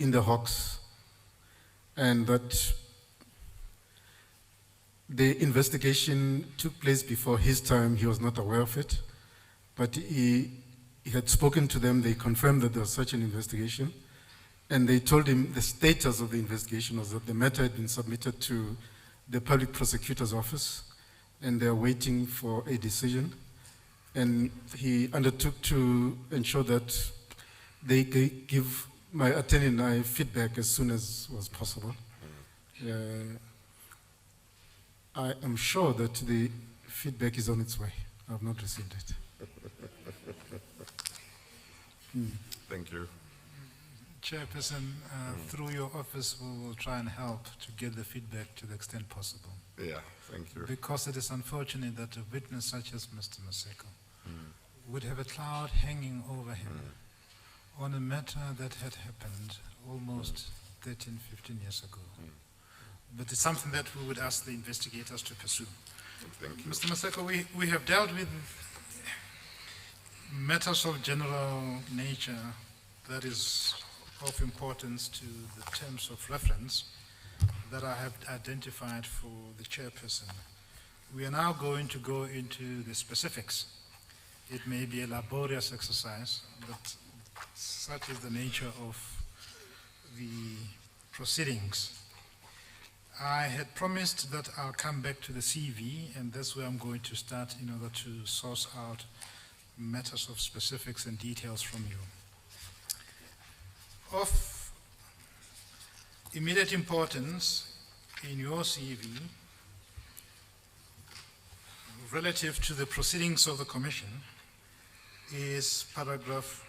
in the Hawks, and that the investigation took place before his time. He was not aware of it, but he had spoken to them. They confirmed that there was such an investigation, and they told him the status of the investigation was that the matter had been submitted to the public prosecutor's office, and they're waiting for a decision. And he undertook to ensure that they give my attorney and I feedback as soon as was possible. I am sure that the feedback is on its way. I have not received it. Thank you. Chairperson, through your office, we will try and help to get the feedback to the extent possible. Yeah, thank you. Because it is unfortunate that a witness such as Mr. Maseko would have a cloud hanging over him on a matter that had happened almost 13, 15 years ago. But it's something that we would ask the investigators to pursue. Thank you. Mr. Maseko, we have dealt with matters of general nature that is of importance to the terms of reference that I have identified for the chairperson. We are now going to go into the specifics. It may be a laborious exercise, but such is the nature of the proceedings. I had promised that I'll come back to the CV, and that's where I'm going to start in order to source out matters of specifics and details from you. Of immediate importance in your CV, relative to the proceedings of the Commission, is paragraph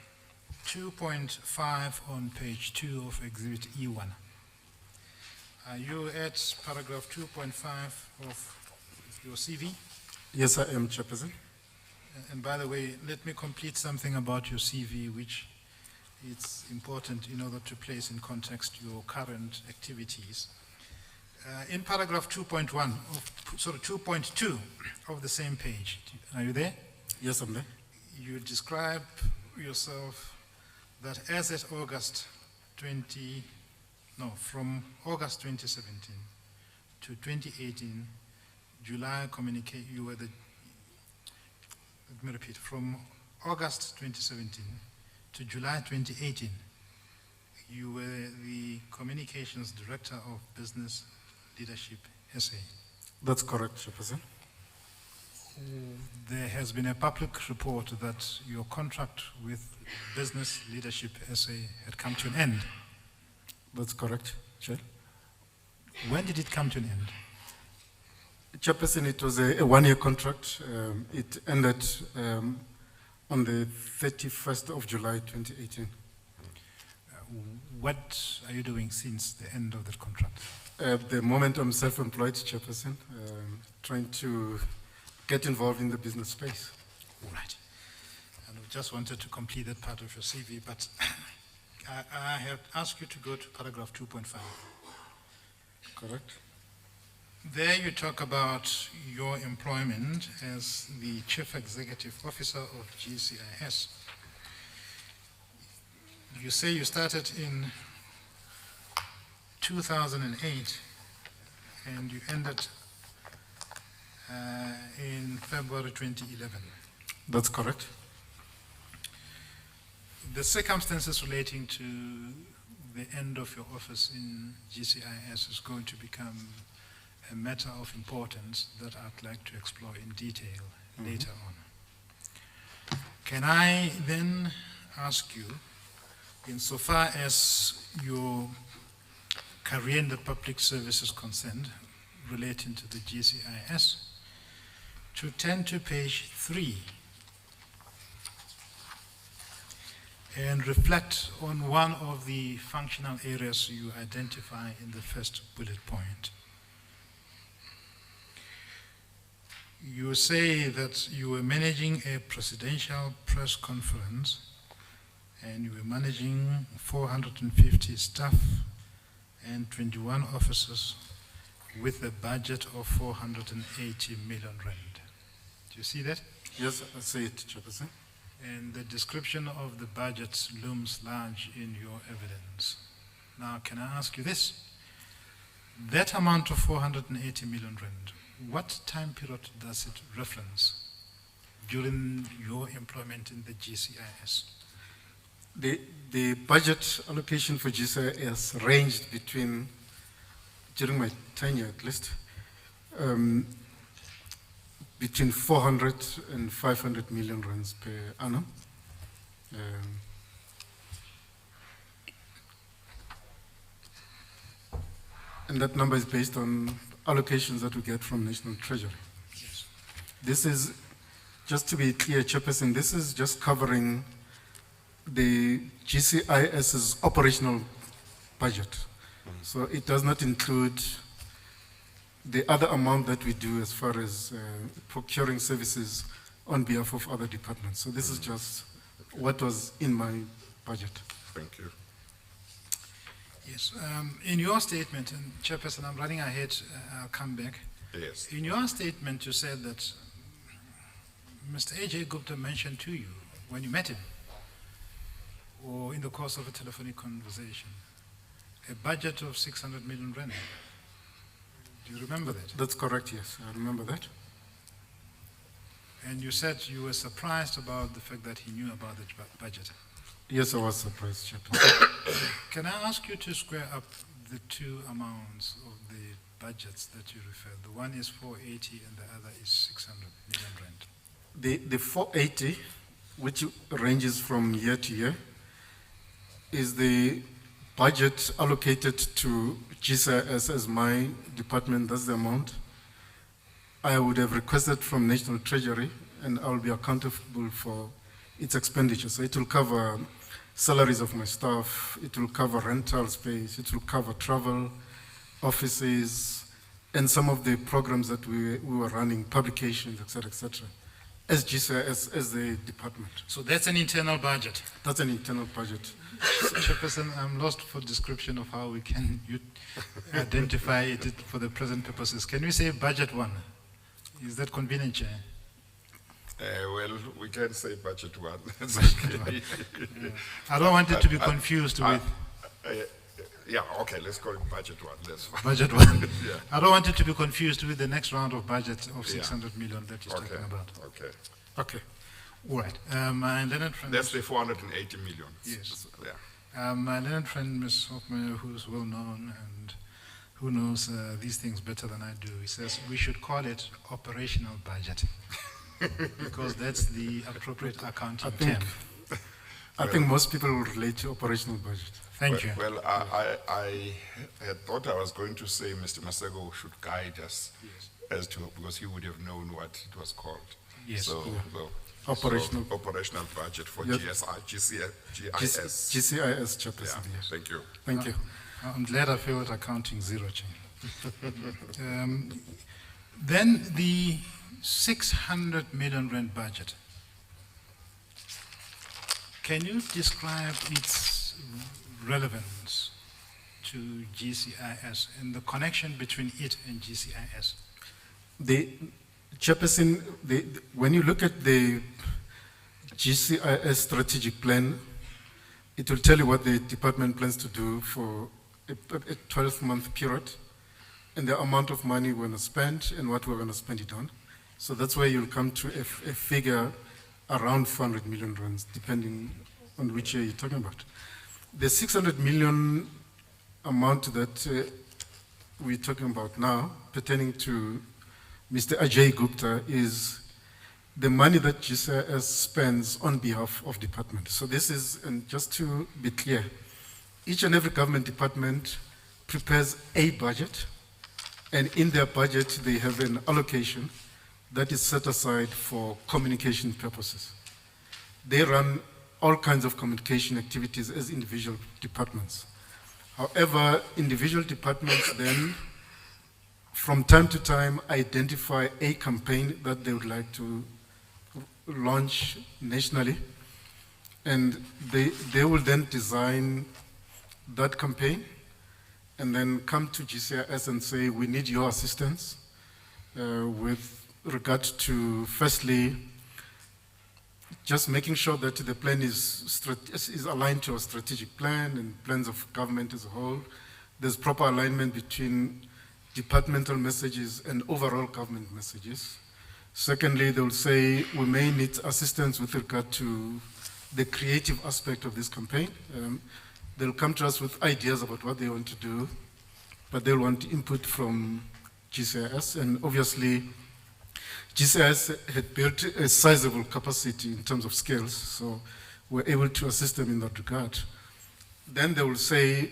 2.5 on page 2 of Exhibit E1. Are you at paragraph 2.5 of your CV? Yes, I am, Chairperson. And by the way, let me complete something about your CV, which is important in order to place in context your current activities. In paragraph 2.2 of the same page, are you there? Yes, I'm there. You describe yourself that as at from August 2017 to 2018, July communicate, you were the, let me repeat, from August 2017 to July 2018, you were the Communications Director of Business Leadership SA. That's correct, Chairperson. There has been a public report that your contract with Business Leadership SA had come to an end. That's correct, Chair. When did it come to an end? Chairperson, it was a one-year contract. It ended on the 31st of July 2018. What are you doing since the end of that contract? At the moment, I'm self-employed, Chairperson, trying to get involved in the business space. All right. And I just wanted to complete that part of your CV, but I have asked you to go to paragraph 2.5. Correct? There you talk about your employment as the Chief Executive Officer of GCIS. You say you started in 2008 and you ended in February 2011. That's correct. The circumstances relating to the end of your office in GCIS is going to become a matter of importance that I'd like to explore in detail later on. Can I then ask you, insofar as your career in the public service is concerned, relating to the GCIS, to turn to page 3 and reflect on one of the functional areas you identify in the first bullet point. You say that you were managing a presidential press conference and you were managing 450 staff and 21 officers with a budget of 480 million rand. Do you see that? Yes, I see it, Chairperson. And the description of the budget looms large in your evidence. Now, can I ask you this? That amount of 480 million rand, what time period does it reference during your employment in the GCIS? The budget allocation for GCIS ranged between, during my tenure at least, between 400 and 500 million rands per annum. And that number is based on allocations that we get from National Treasury. Yes. This is, just to be clear, Chairperson, this is just covering the GCIS's operational budget. So it does not include the other amount that we do as far as procuring services on behalf of other departments. So this is just what was in my budget. Thank you. Yes. In your statement, and Chairperson, I'm running ahead, I'll come back. Yes. In your statement, you said that Mr. A.J. Gupta mentioned to you when you met him, or in the course of a telephonic conversation, a budget of 600 million rand. Do you remember that? That's correct, yes. I remember that. And you said you were surprised about the fact that he knew about the budget. Yes, I was surprised, Chairperson. Can I ask you to square up the two amounts of the budgets that you referred. The one is 480 and the other is 600 million rand. The 480, which ranges from year to year, is the budget allocated to GCIS as my department. That's the amount I would have requested from National Treasury, and I will be accountable for its expenditure. So it will cover salaries of my staff, it will cover rental space, it will cover travel, offices, and some of the programs that we were running, publications, etc., as GCIS, as the department. So that's an internal budget. That's an internal budget. Chairperson, I'm lost for description of how we can identify it for the present purposes. Can we say budget one? Is that convenient, Chair? Well, we can say budget one. I don't want it to be confused with yeah, okay, let's call it budget one. That's fine. budget one. Yeah. I don't want it to be confused with the next round of budget of 600 million that he's Okay. talking about. Okay. Okay. All right. My learned friend, That's the 480 million. Yes. Yeah. my learned friend, Ms. Hoffmeyer, who's well known and who knows these things better than I do, he says we should call it operational budget because that's the appropriate accounting term. I think most people will relate to operational budget. Thank you. Well, I had thought I was going to say Mr. Maseko should guide us as to, because he would have known what it was called. Yes. So, Operational. operational budget for Yes. GIS. GCIS, Chairperson, Yeah, yes. thank you. Thank you. I'm glad I failed accounting zero, Chair. Then the 600 million rand budget. Can you describe its relevance to GCIS and the connection between it and GCIS? The Chairperson, when you look at the GCIS strategic plan, it will tell you what the department plans to do for a 12-month period and the amount of money we're going to spend and what we're going to spend it on. So that's where you'll come to a figure around 400 million rands, depending on which year you're talking about. The 600 million amount that we're talking about now, pertaining to Mr. Ajay Gupta, is the money that GCIS spends on behalf of department. So this is, and just to be clear, each and every government department prepares a budget, and in their budget they have an allocation that is set aside for communication purposes. They run all kinds of communication activities as individual departments. However, individual departments then, from time to time, identify a campaign that they would like to launch nationally, and they will then design that campaign and then come to GCIS and say, we need your assistance with regard to, firstly, just making sure that the plan is aligned to our strategic plan and plans of government as a whole. There's proper alignment between departmental messages and overall government messages. Secondly, they will say we may need assistance with regard to the creative aspect of this campaign. They'll come to us with ideas about what they want to do, but they'll want input from GCIS, and obviously GCIS had built a sizable capacity in terms of skills, so we're able to assist them in that regard. Then they will say,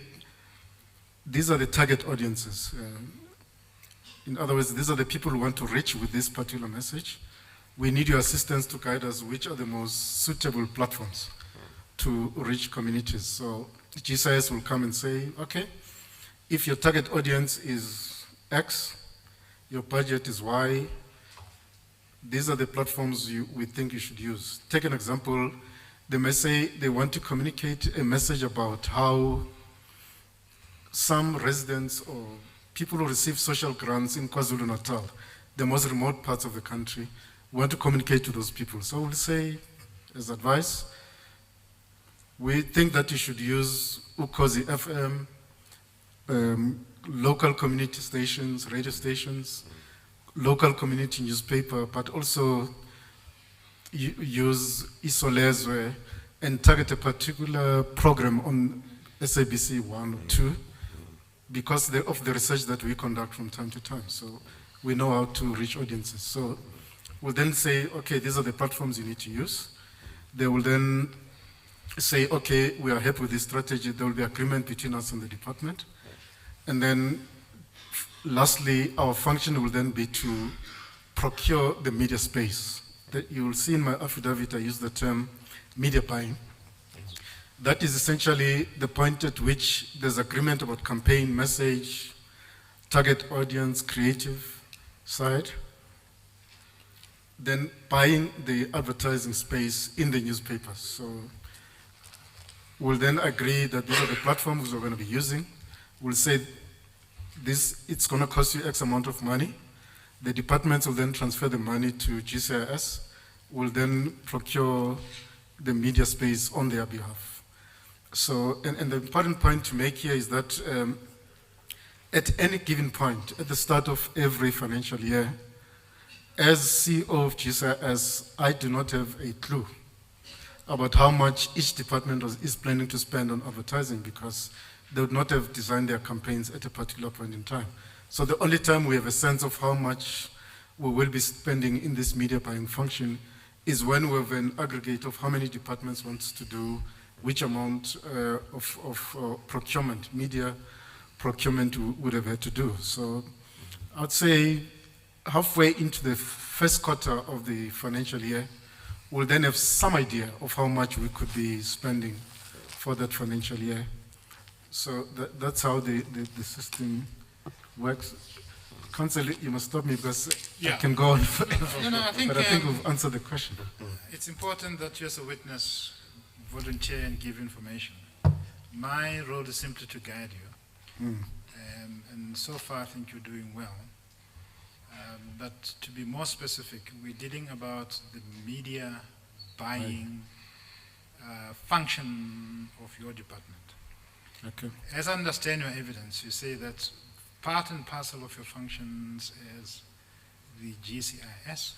these are the target audiences. In other words, these are the people who want to reach with this particular message. We need your assistance to guide us which are the most suitable platforms to reach communities. So GCIS will come and say, okay, if your target audience is X, your budget is Y, these are the platforms we think you should use. Take an example, they may say they want to communicate a message about how some residents or people who receive social grants in KwaZulu-Natal, the most remote parts of the country, want to communicate to those people. So we'll say, as advice, we think that you should use Ukhozi FM, local community stations, radio stations, local community newspaper, but also use Isolezwe and target a particular program on SABC 1 or 2 because of the research that we conduct from time to time. So we know how to reach audiences. So we'll then say, okay, these are the platforms you need to use. They will then say, okay, we are happy with this strategy. There will be agreement between us and the department. And then lastly, our function will then be to procure the media space. That you will see in my affidavit, I use the term media buying. That is essentially the point at which there's agreement about campaign, message, target audience, creative side. Then buying the advertising space in the newspapers. So we'll then agree that these are the platforms we're going to be using. We'll say this, it's going to cost you X amount of money. The departments will then transfer the money to GCIS. We'll then procure the media space on their behalf. So, and the important point to make here is that at any given point, at the start of every financial year, as CEO of GCIS, I do not have a clue about how much each department is planning to spend on advertising, because they would not have designed their campaigns at a particular point in time. So the only time we have a sense of how much we will be spending in this media buying function is when we have an aggregate of how many departments want to do which amount of procurement, media procurement we would have had to do. So I'd say halfway into the first quarter of the financial year, we'll then have some idea of how much we could be spending for that financial year. So that's how the system works. Council, you must stop me because I can go on forever. No, I think, but I think we've answered the question. It's important that you as a witness volunteer and give information. My role is simply to guide you. And so far I think you're doing well. But to be more specific, we're dealing about the media buying function of your department. Okay. As I understand your evidence, you say that part and parcel of your functions as the GCIS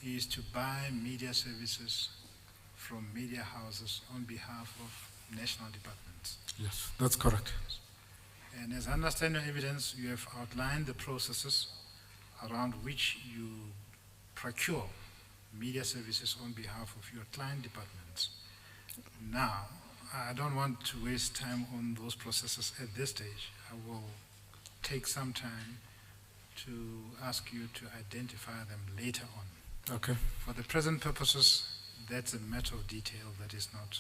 is to buy media services from media houses on behalf of national departments. Yes, that's correct. And as I understand your evidence, you have outlined the processes around which you procure media services on behalf of your client departments. Now, I don't want to waste time on those processes at this stage. I will take some time to ask you to identify them later on. Okay. For the present purposes, that's a matter of detail that is not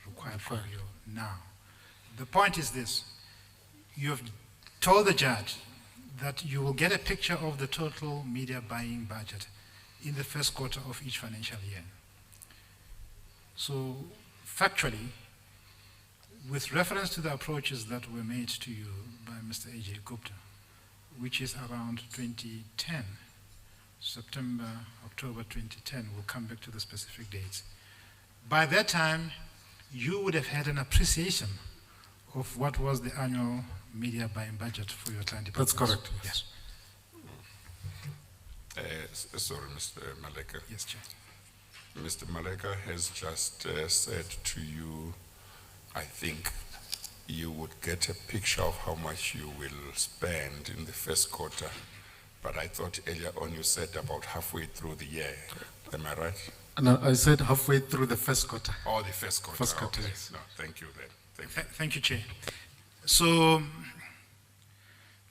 required from you now. The point is this: you have told the judge that you will get a picture of the total media buying budget in the first quarter of each financial year. So factually, with reference to the approaches that were made to you by Mr. A.J. Gupta, which is around 2010, September, October 2010, we'll come back to the specific dates. By that time, you would have had an appreciation of what was the annual media buying budget for your client department. That's correct. Yes. Sorry, Mr. Maleka. Yes, Chair. Mr. Maleka has just said to you, I think you would get a picture of how much you will spend in the first quarter. But I thought earlier on you said about halfway through the year. Am I right? No, I said halfway through the first quarter. Oh, the first quarter. First quarter, okay. yes. No, thank you then. Thank you. Thank you, Chair. So,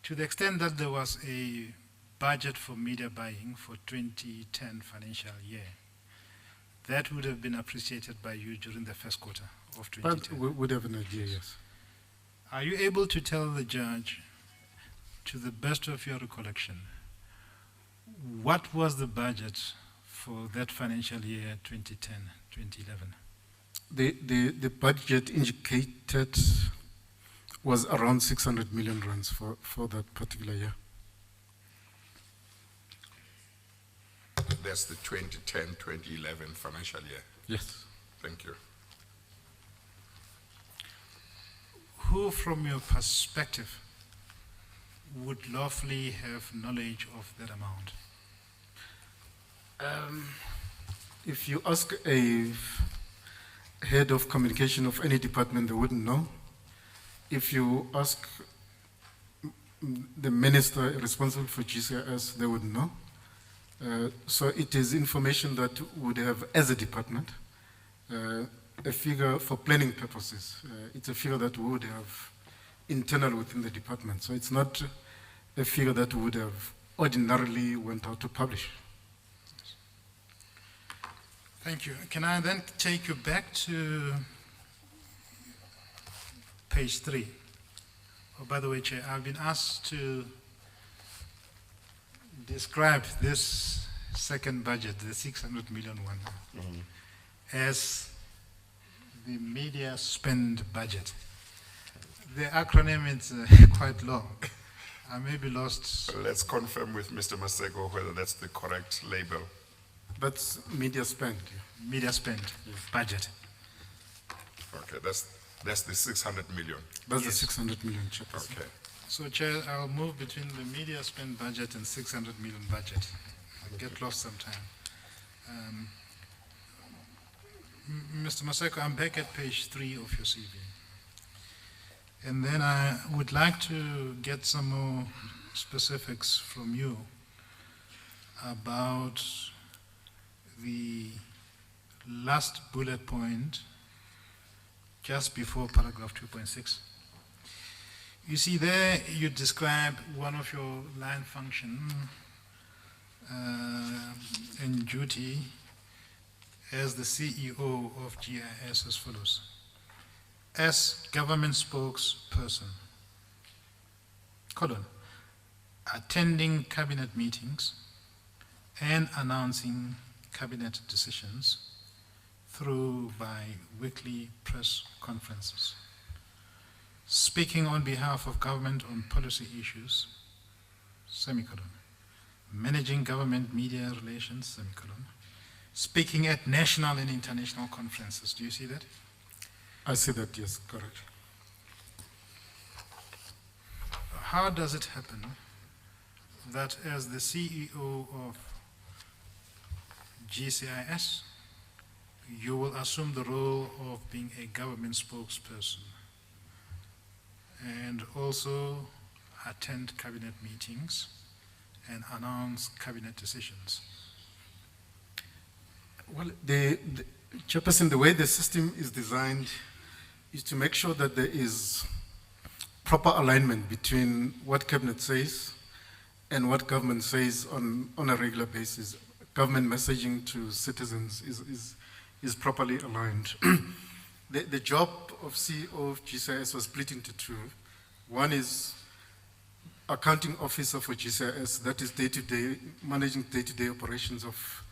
to the extent that there was a budget for media buying for 2010 financial year, that would have been appreciated by you during the first quarter of 2010. But we would have an idea, yes. Are you able to tell the judge, to the best of your recollection, what was the budget for that financial year 2010-2011? The budget indicated was around 600 million rands for that particular year. That's the 2010-2011 financial year. Yes. Thank you. Who, from your perspective, would lawfully have knowledge of that amount? If you ask a head of communication of any department, they wouldn't know. If you ask the minister responsible for GCIS, they would know. So it is information that would have, as a department, a figure for planning purposes. It's a figure that we would have internal within the department. So it's not a figure that would have ordinarily went out to publish. Thank you. Can I then take you back to page 3? Oh, by the way, Chair, I've been asked to describe this second budget, the 600 million one, as the media spend budget. The acronym is quite long. I may be lost. Let's confirm with Mr. Maseko whether that's the correct label. That's media spend. Media spend budget. Okay, that's the 600 million. That's Yes. the 600 million, Chairperson. Okay. So, Chair, I'll move between the media spend budget and 600 million budget. I get lost sometime. Mr. Maseko, I'm back at page 3 of your CV. And then I would like to get some more specifics from you about the last bullet point just before paragraph 2.6. You see there, you describe one of your line function in duty as the CEO of GIS as follows: as government spokesperson, attending cabinet meetings and announcing cabinet decisions through by weekly press conferences, speaking on behalf of government on policy issues, managing government media relations, speaking at national and international conferences. Do you see that? I see that, yes, correct. How does it happen that as the CEO of GCIS, you will assume the role of being a government spokesperson and also attend cabinet meetings and announce cabinet decisions? Well, Chairperson, the way the system is designed is to make sure that there is proper alignment between what cabinet says and what government says on a regular basis. Government messaging to citizens is properly aligned. The job of CEO of GCIS was split into two. One is accounting officer for GCIS, that is day-to-day, managing day-to-day operations of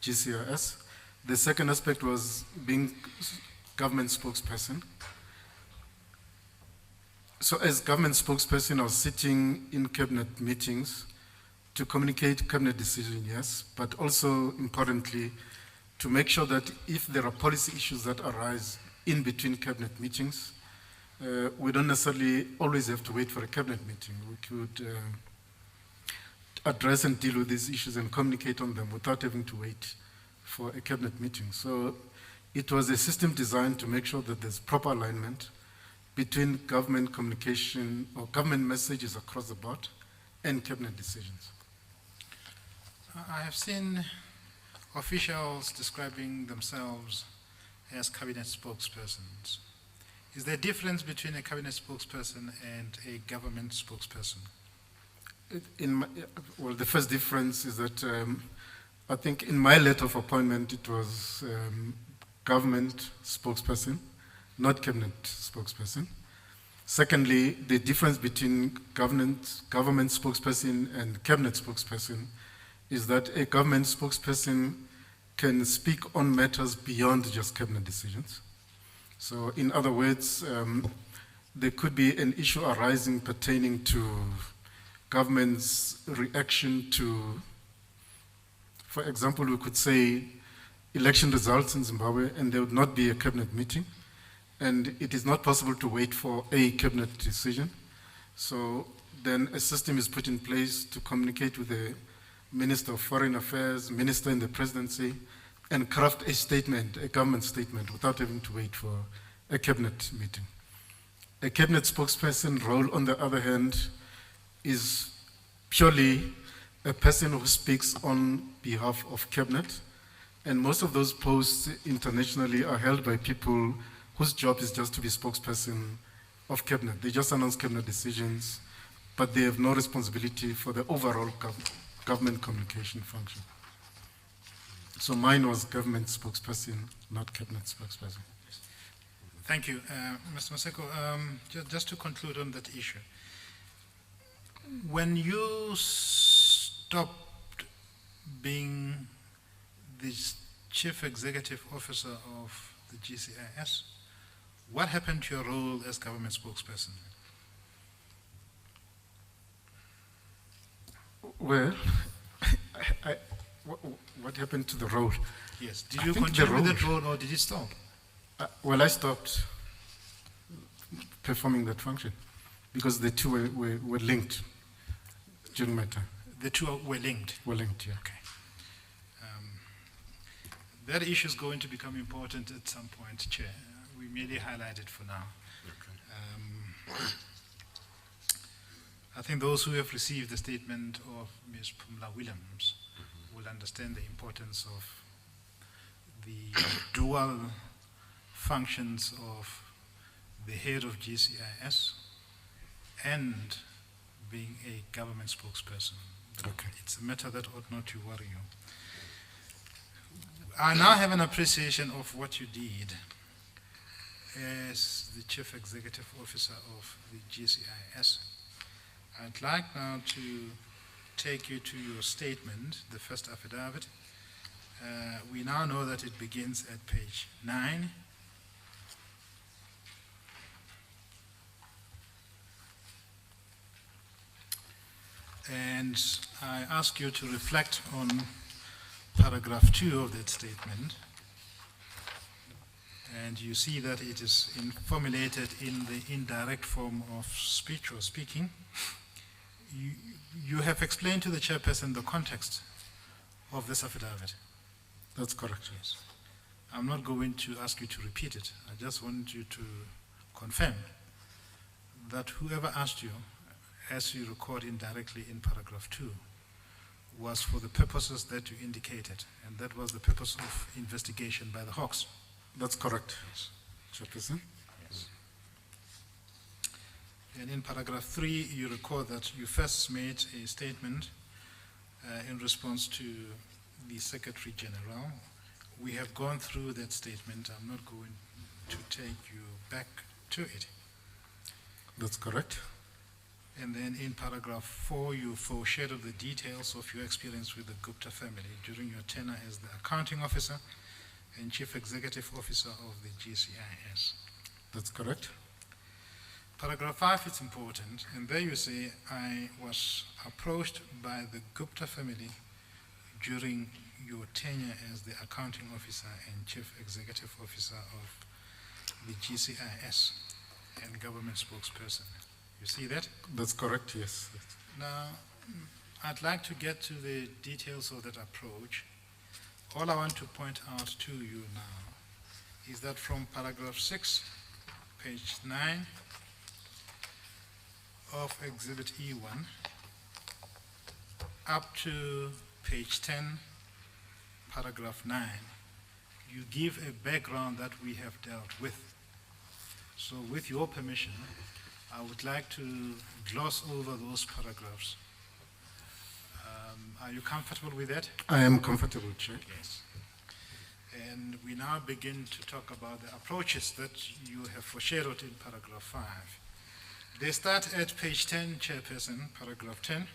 GCIS. The second aspect was being government spokesperson. So as government spokesperson, I was sitting in cabinet meetings to communicate cabinet decisions, yes, but also importantly, to make sure that if there are policy issues that arise in between cabinet meetings, we don't necessarily always have to wait for a cabinet meeting. We could address and deal with these issues and communicate on them without having to wait for a cabinet meeting. So it was a system designed to make sure that there's proper alignment between government communication or government messages across the board and cabinet decisions. I have seen officials describing themselves as cabinet spokespersons. Is there a difference between a cabinet spokesperson and a government spokesperson? Well, the first difference is that I think in my letter of appointment, it was government spokesperson, not cabinet spokesperson. Secondly, the difference between government spokesperson and cabinet spokesperson is that a government spokesperson can speak on matters beyond just cabinet decisions. So in other words, there could be an issue arising pertaining to government's reaction to, for example, we could say election results in Zimbabwe and there would not be a cabinet meeting and it is not possible to wait for a cabinet decision. So then a system is put in place to communicate with the Minister of Foreign Affairs, Minister in the Presidency, and craft a statement, a government statement, without having to wait for a cabinet meeting. A cabinet spokesperson role, on the other hand, is purely a person who speaks on behalf of cabinet, and most of those posts internationally are held by people whose job is just to be spokesperson of cabinet. They just announce cabinet decisions, but they have no responsibility for the overall government communication function. So mine was government spokesperson, not cabinet spokesperson. Thank you. Mr. Maseko, just to conclude on that issue, when you stopped being the Chief Executive Officer of the GCIS, what happened to your role as government spokesperson? Well, what happened to the role? Yes. Did you continue with that role or did it stop? Well, I stopped performing that function because the two were linked during my time. The two were linked? Were linked, yeah. Okay. That issue is going to become important at some point, Chair. We merely highlight it for now. Okay. I think those who have received the statement of Ms. Pumla Williams will understand the importance of the dual functions of the head of GCIS and being a government spokesperson. Okay. It's a matter that ought not to worry you. I now have an appreciation of what you did as the Chief Executive Officer of the GCIS. I'd like now to take you to your statement, the first affidavit. We now know that it begins at page 9. And I ask you to reflect on paragraph 2 of that statement. And you see that it is formulated in the indirect form of speech or speaking. You have explained to the chairperson the context of this affidavit. That's correct. Yes. I'm not going to ask you to repeat it. I just want you to confirm that whoever asked you, as you record indirectly in paragraph 2, was for the purposes that you indicated, and that was the purpose of investigation by the Hawks. That's correct, Yes. Chairperson. Yes. And in paragraph 3, you record that you first made a statement in response to the Secretary General. We have gone through that statement. I'm not going to take you back to it. That's correct. And then in paragraph 4, you foreshadowed the details of your experience with the Gupta family during your tenure as the accounting officer and chief executive officer of the GCIS. That's correct. Paragraph 5 is important, and there you say, I was approached by the Gupta family during your tenure as the accounting officer and chief executive officer of the GCIS and government spokesperson. You see that? That's correct, yes. Now, I'd like to get to the details of that approach. All I want to point out to you now is that from paragraph 6, page 9 of Exhibit E1, up to page 10, paragraph 9, you give a background that we have dealt with. So with your permission, I would like to gloss over those paragraphs. Are you comfortable with that? I am comfortable, Chair. Yes. And we now begin to talk about the approaches that you have foreshadowed in paragraph 5. They start at page 10, Chairperson, paragraph 10.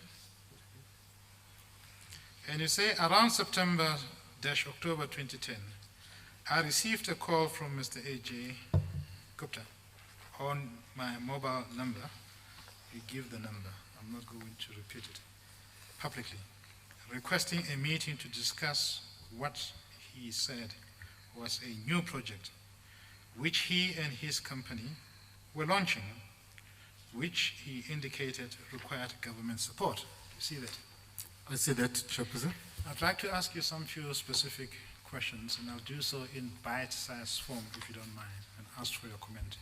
And you say, around September-October 2010, I received a call from Mr. A.J. Gupta on my mobile number. You give the number. I'm not going to repeat it publicly. Requesting a meeting to discuss what he said was a new project which he and his company were launching, which he indicated required government support. You see that? I see that, Chairperson. I'd like to ask you some few specific questions, and I'll do so in bite-sized form, if you don't mind, and ask for your comment.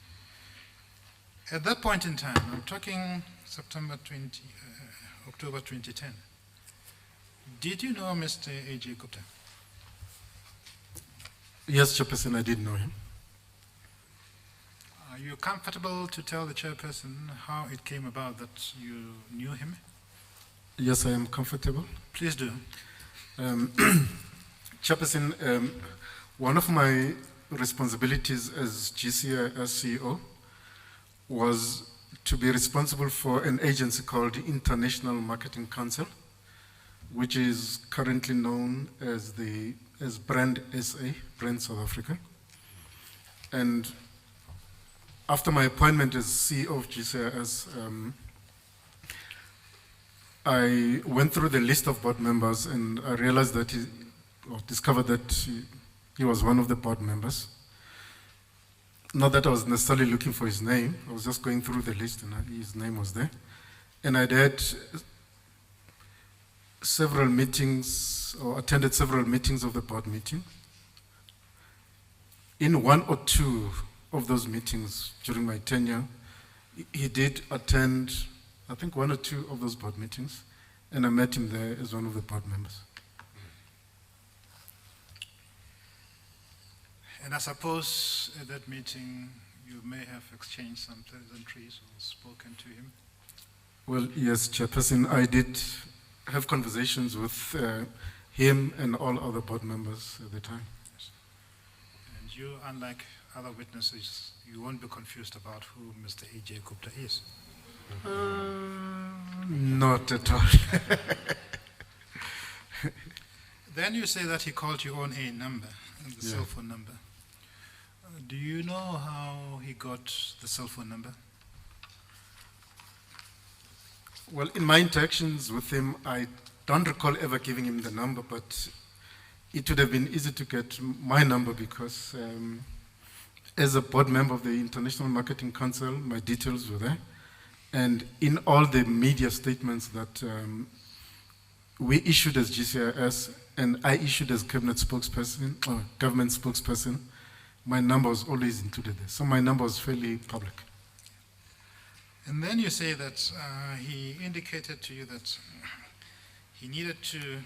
At that point in time, I'm talking October 2010, did you know Mr. A.J. Gupta? Yes, Chairperson, I did know him. Are you comfortable to tell the chairperson how it came about that you knew him? Yes, I am comfortable. Please do. Chairperson, one of my responsibilities as GCIS CEO was to be responsible for an agency called the International Marketing Council, which is currently known as Brand SA, Brand South Africa. And after my appointment as CEO of GCIS, I went through the list of board members and I realized that discovered that he was one of the board members. Not that I was necessarily looking for his name, I was just going through the list and his name was there. And I'd had several meetings, or attended several meetings of the board meeting. In one or two of those meetings during my tenure, he did attend, I think, one or two of those board meetings, and I met him there as one of the board members. And I suppose at that meeting you may have exchanged some pleasantries or spoken to him? Well, yes, Chairperson, I did have conversations with him and all other board members at the time. Yes. And you, unlike other witnesses, you won't be confused about who Mr. A.J. Gupta is? Not at all. Then you say that he called you on a number, the cell phone number. Do you know how he got the cell phone number? Well, in my interactions with him, I don't recall ever giving him the number, but it would have been easy to get my number because as a board member of the International Marketing Council, my details were there. And in all the media statements that we issued as GCIS and I issued as cabinet spokesperson or government spokesperson, my number was always included there. So my number was fairly public. And then you say that he indicated to you that he needed to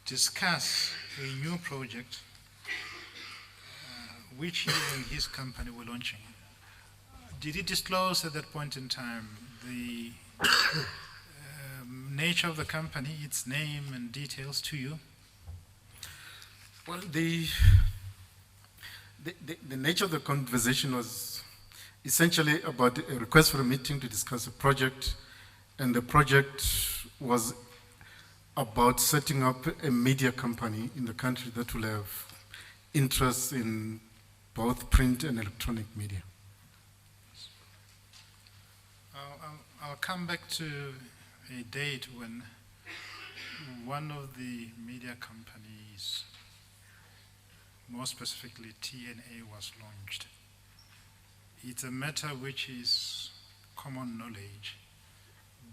discuss a new project which he and his company were launching. Did he disclose at that point in time the nature of the company, its name and details to you? Well, the nature of the conversation was essentially about a request for a meeting to discuss a project, and the project was about setting up a media company in the country that will have interests in both print and electronic media. I'll come back to a date when one of the media companies, more specifically TNA, was launched. It's a matter which is common knowledge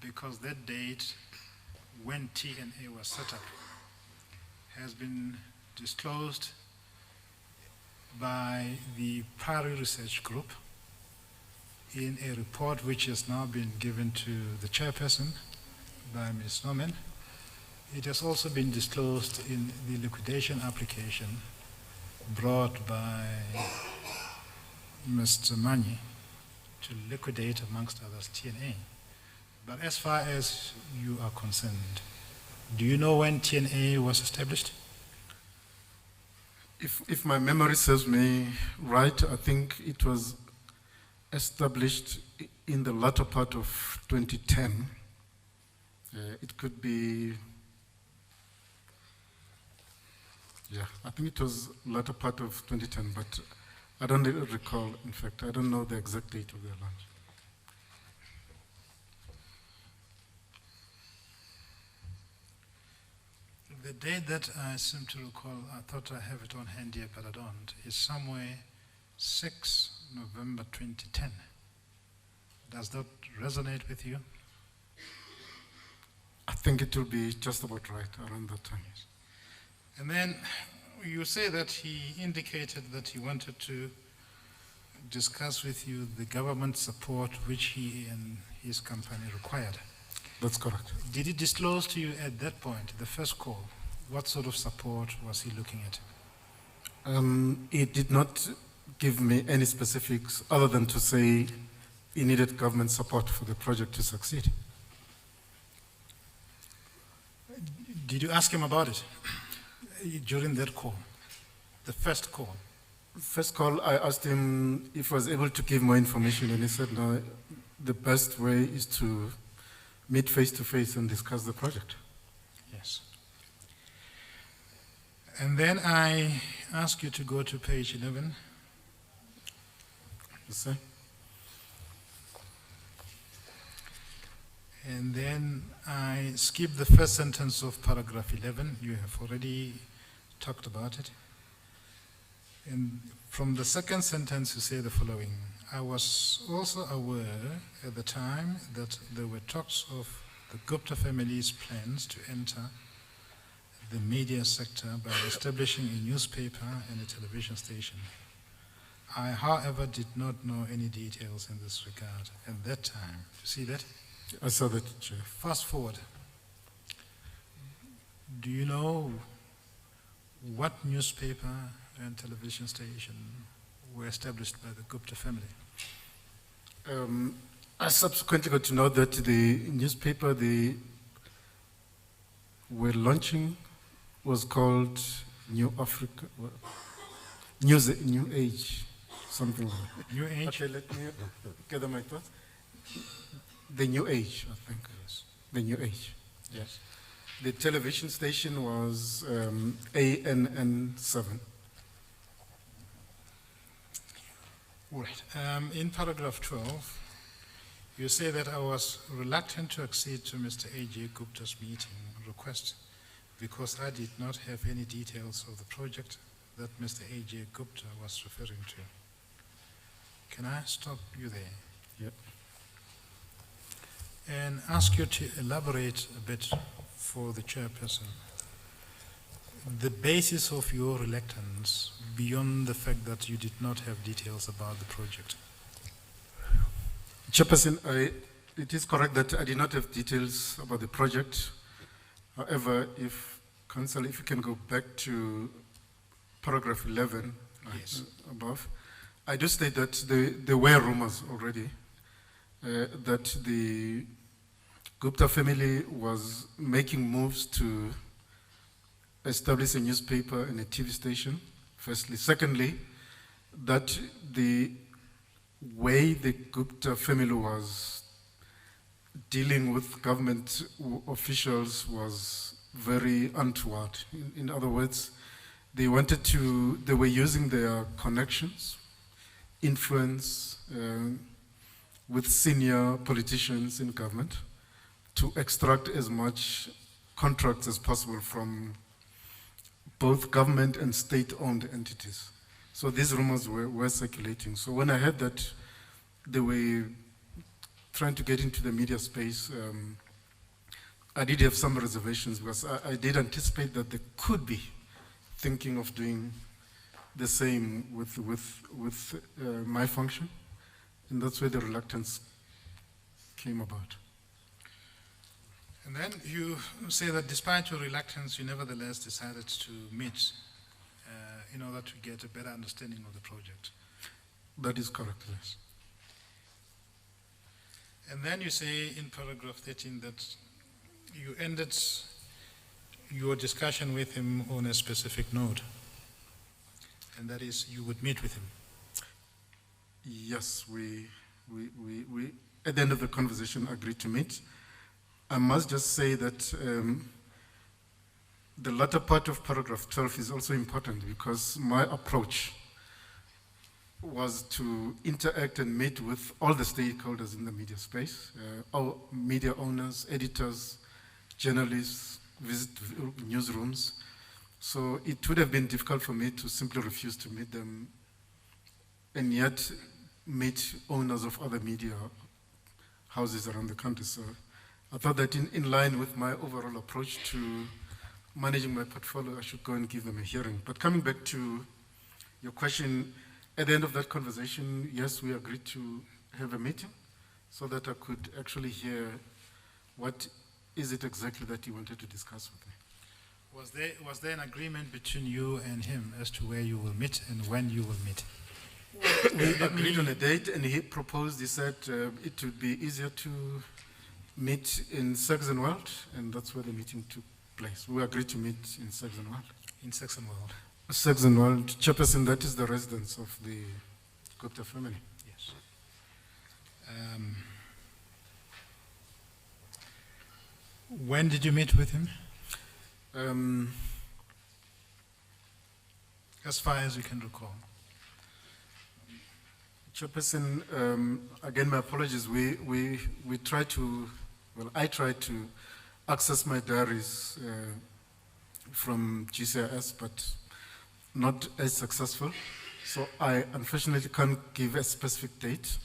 because that date when TNA was set up has been disclosed by the Pari Research Group in a report which has now been given to the chairperson by Ms. Norman. It has also been disclosed in the liquidation application brought by Mr. Manyi to liquidate, amongst others, TNA. But as far as you are concerned, do you know when TNA was established? If my memory serves me right, I think it was established in the latter part of 2010. It could be, I think it was latter part of 2010, but I don't recall, in fact, I don't know the exact date of their launch. The date that I seem to recall, I thought I have it on hand here, but I don't, is somewhere 6 November 2010. Does that resonate with you? I think it will be just about right around that time. And then you say that he indicated that he wanted to discuss with you the government support which he and his company required. That's correct. Did he disclose to you at that point, the first call, what sort of support was he looking at? He did not give me any specifics other than to say he needed government support for the project to succeed. Did you ask him about it during that call, the first call? First call, I asked him if he was able to give more information, and he said, no, the best way is to meet face to face and discuss the project. Yes. And then I ask you to go to page 11. You see? And then I skip the first sentence of paragraph 11. You have already talked about it. And from the second sentence, you say the following. I was also aware at the time that there were talks of the Gupta family's plans to enter the media sector by establishing a newspaper and a television station. I, however, did not know any details in this regard at that time. You see that? I saw that, Chair. Fast forward. Do you know what newspaper and television station were established by the Gupta family? I subsequently got to know that the newspaper they were launching was called New Africa, New Age, something like that. New Age? Okay, let me gather my thoughts. The New Age, I think. Yes. The New Age. Yes. The television station was ANN7. All right. In paragraph 12, you say that I was reluctant to accede to Mr. A.J. Gupta's meeting request because I did not have any details of the project that Mr. A.J. Gupta was referring to. Can I stop you there? Yep. And ask you to elaborate a bit for the chairperson. The basis of your reluctance beyond the fact that you did not have details about the project. Chairperson, it is correct that I did not have details about the project. However, if Council, if you can go back to paragraph 11 Yes. above, I do state that there were rumors already that the Gupta family was making moves to establish a newspaper and a TV station, firstly. Secondly, that the way the Gupta family was dealing with government officials was very untoward. In other words, they were using their connections, influence with senior politicians in government to extract as much contracts as possible from both government and state-owned entities. So these rumors were circulating. So when I heard that they were trying to get into the media space, I did have some reservations because I did anticipate that they could be thinking of doing the same with my function. And that's where the reluctance came about. And then you say that despite your reluctance, you nevertheless decided to meet in order to get a better understanding of the project. That is correct, yes. And then you say in paragraph 13 that you ended your discussion with him on a specific note, and that is you would meet with him. Yes, we at the end of the conversation agreed to meet. I must just say that the latter part of paragraph 12 is also important because my approach was to interact and meet with all the stakeholders in the media space, all media owners, editors, journalists, visit newsrooms. So it would have been difficult for me to simply refuse to meet them and yet meet owners of other media houses around the country. So I thought that in line with my overall approach to managing my portfolio, I should go and give them a hearing. But coming back to your question, At the end of that conversation, yes, we agreed to have a meeting so that I could actually hear what is it exactly that he wanted to discuss with me. Was there an agreement between you and him as to where you will meet and when you will meet? We agreed on a date, and he proposed, he said it would be easier to meet in Saxonwold, and that's where the meeting took place. We agreed to meet in Saxonwold. In Saxonwold? Saxonwold, Chairperson, that is the residence of the Gupta family. Yes. When did you meet with him? As far as you can recall. Chairperson, again, my apologies. We tried to, well, I tried to access my diaries from GCIS, but not as successful. So I unfortunately can't give a specific date.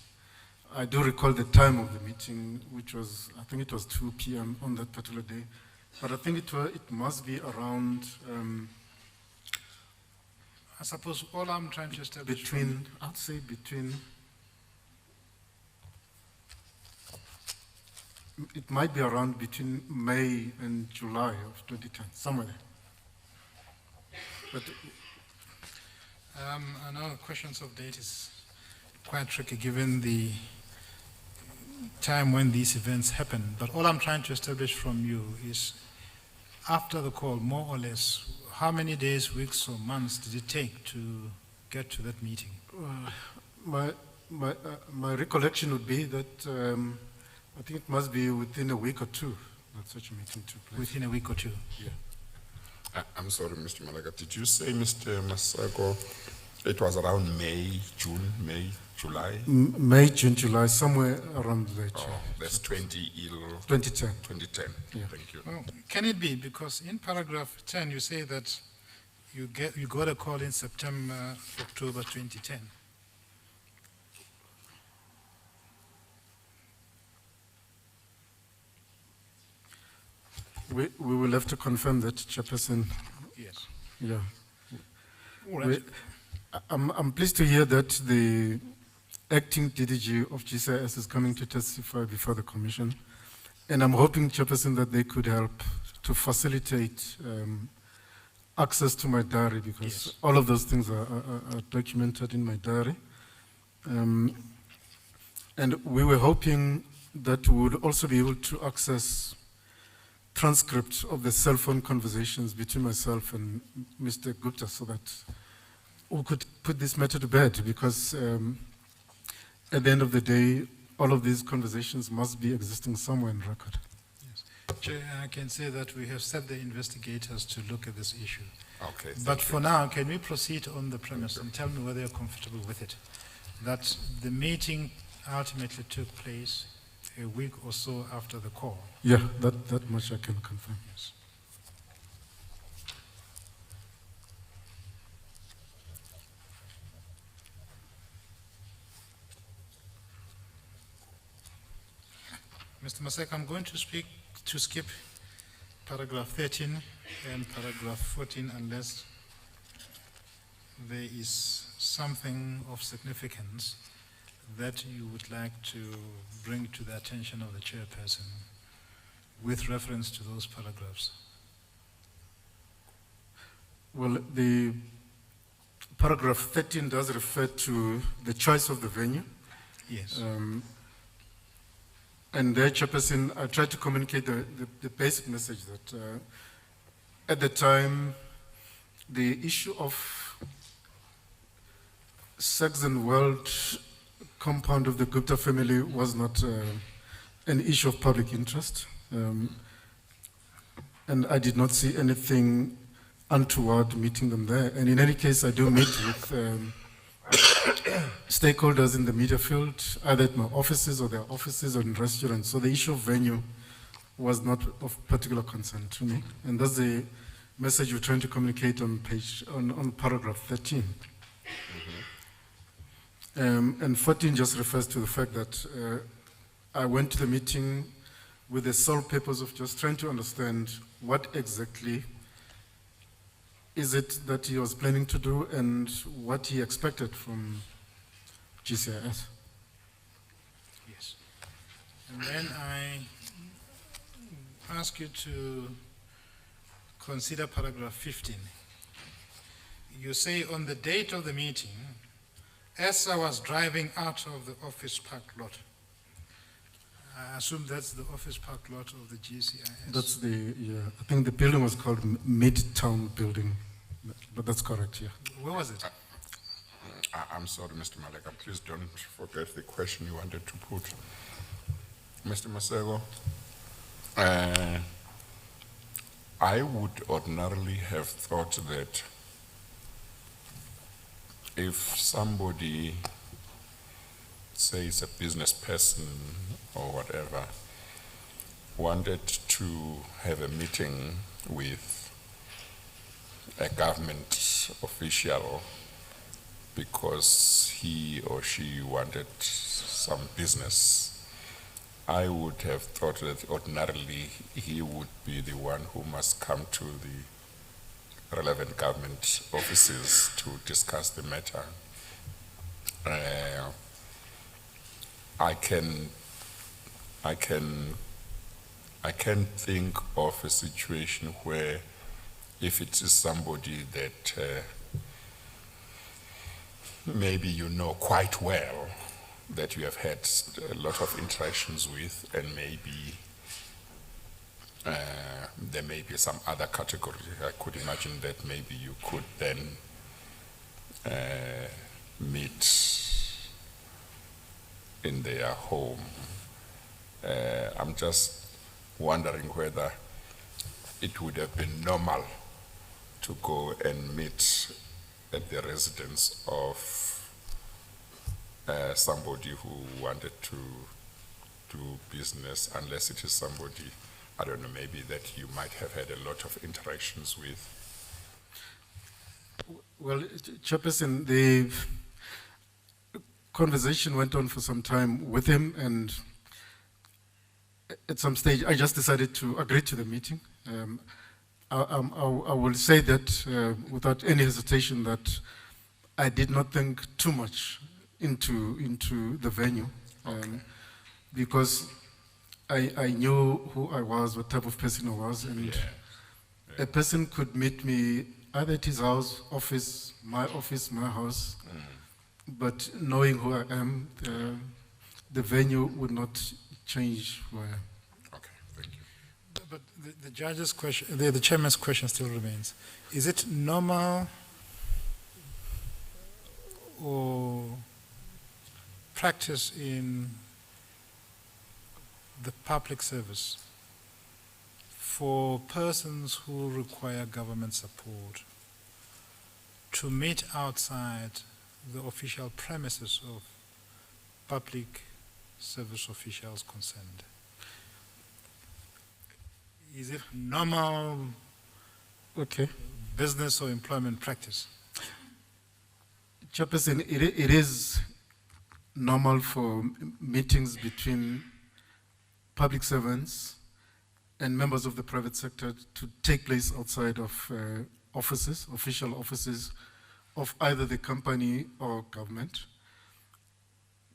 I do recall the time of the meeting, which was, I think it was 2 p.m. on that particular day. But I think it must be around I suppose all I'm trying to establish between, I'd say between, it might be around between May and July of 2010, somewhere there. But I know questions of date is quite tricky given the time when these events happen, but all I'm trying to establish from you is after the call, more or less, how many days, weeks, or months did it take to get to that meeting? my recollection would be that I think it must be within a week or two that such a meeting took place. Within a week or two? Yeah. I'm sorry, Mr. Malaga. Did you say, Mr. Maseko, it was around May, July? May, June, July, somewhere around there. Oh, that's 2010. 2010. Yeah. Thank you. Well, can it be? Because in paragraph 10, you say that you got a call in September, October 2010. We will have to confirm that, Chairperson. Yes. Yeah. All right. I'm pleased to hear that the acting DDG of GCIS is coming to testify before the Commission. And I'm hoping, Chairperson, that they could help to facilitate access to my diary, because Yes. all of those things are documented in my diary. And we were hoping that we would also be able to access transcripts of the cell phone conversations between myself and Mr. Gupta so that we could put this matter to bed, because at the end of the day, all of these conversations must be existing somewhere in record. Yes. Chair, I can say that we have set the investigators to look at this issue. Okay. But for now, can we proceed on the premise and tell me whether you're comfortable with it? That the meeting ultimately took place a week or so after the call. Yeah, that much I can confirm. Yes. Mr. Maseko, I'm going to skip paragraph 13 and paragraph 14 unless there is something of significance that you would like to bring to the attention of the chairperson with reference to those paragraphs. Well, the paragraph 13 does refer to the choice of the venue. Yes. And there, Chairperson, I tried to communicate the basic message that at the time, the issue of Saxon World compound of the Gupta family was not an issue of public interest. And I did not see anything untoward meeting them there. And in any case, I do meet with stakeholders in the media field, either at my offices or their offices or in restaurants. So the issue of venue was not of particular concern to me. And that's the message we're trying to communicate on paragraph 13. And 14 just refers to the fact that I went to the meeting with the sole purpose of just trying to understand what exactly is it that he was planning to do and what he expected from GCIS? Yes. And then I ask you to consider paragraph 15. You say, on the date of the meeting, as I was driving out of the office park lot. I assume that's the office park lot of the GCIS. That's I think the building was called Midtown Building, but that's correct, yeah. Where was it? I'm sorry, Mr. Maleka, please don't forget the question you wanted to put. Mr. Maseko, I would ordinarily have thought that if somebody, say it's a business person or whatever, wanted to have a meeting with a government official because he or she wanted some business, I would have thought that ordinarily he would be the one who must come to the relevant government offices to discuss the matter. I can think of a situation where if it is somebody that maybe you know quite well, that you have had a lot of interactions with, and maybe there may be some other category. I could imagine that maybe you could then meet in their home. I'm just wondering whether it would have been normal to go and meet at the residence of somebody who wanted to do business, unless it is somebody, I don't know, maybe that you might have had a lot of interactions with. Well, Chairperson, the conversation went on for some time with him, and at some stage I just decided to agree to the meeting. I will say that without any hesitation that I did not think too much into the venue, because I knew who I was, what type of person I was, and a person could meet me either at his house, office, my house, but knowing who I am, the venue would not change where I am. Okay, thank you. But the judge's question, the chairman's question still remains. Is it normal or practice in the public service for persons who require government support to meet outside the official premises of public service officials concerned? Is it normal business or employment practice? Chairperson, it is normal for meetings between public servants and members of the private sector to take place outside of offices, official offices of either the company or government.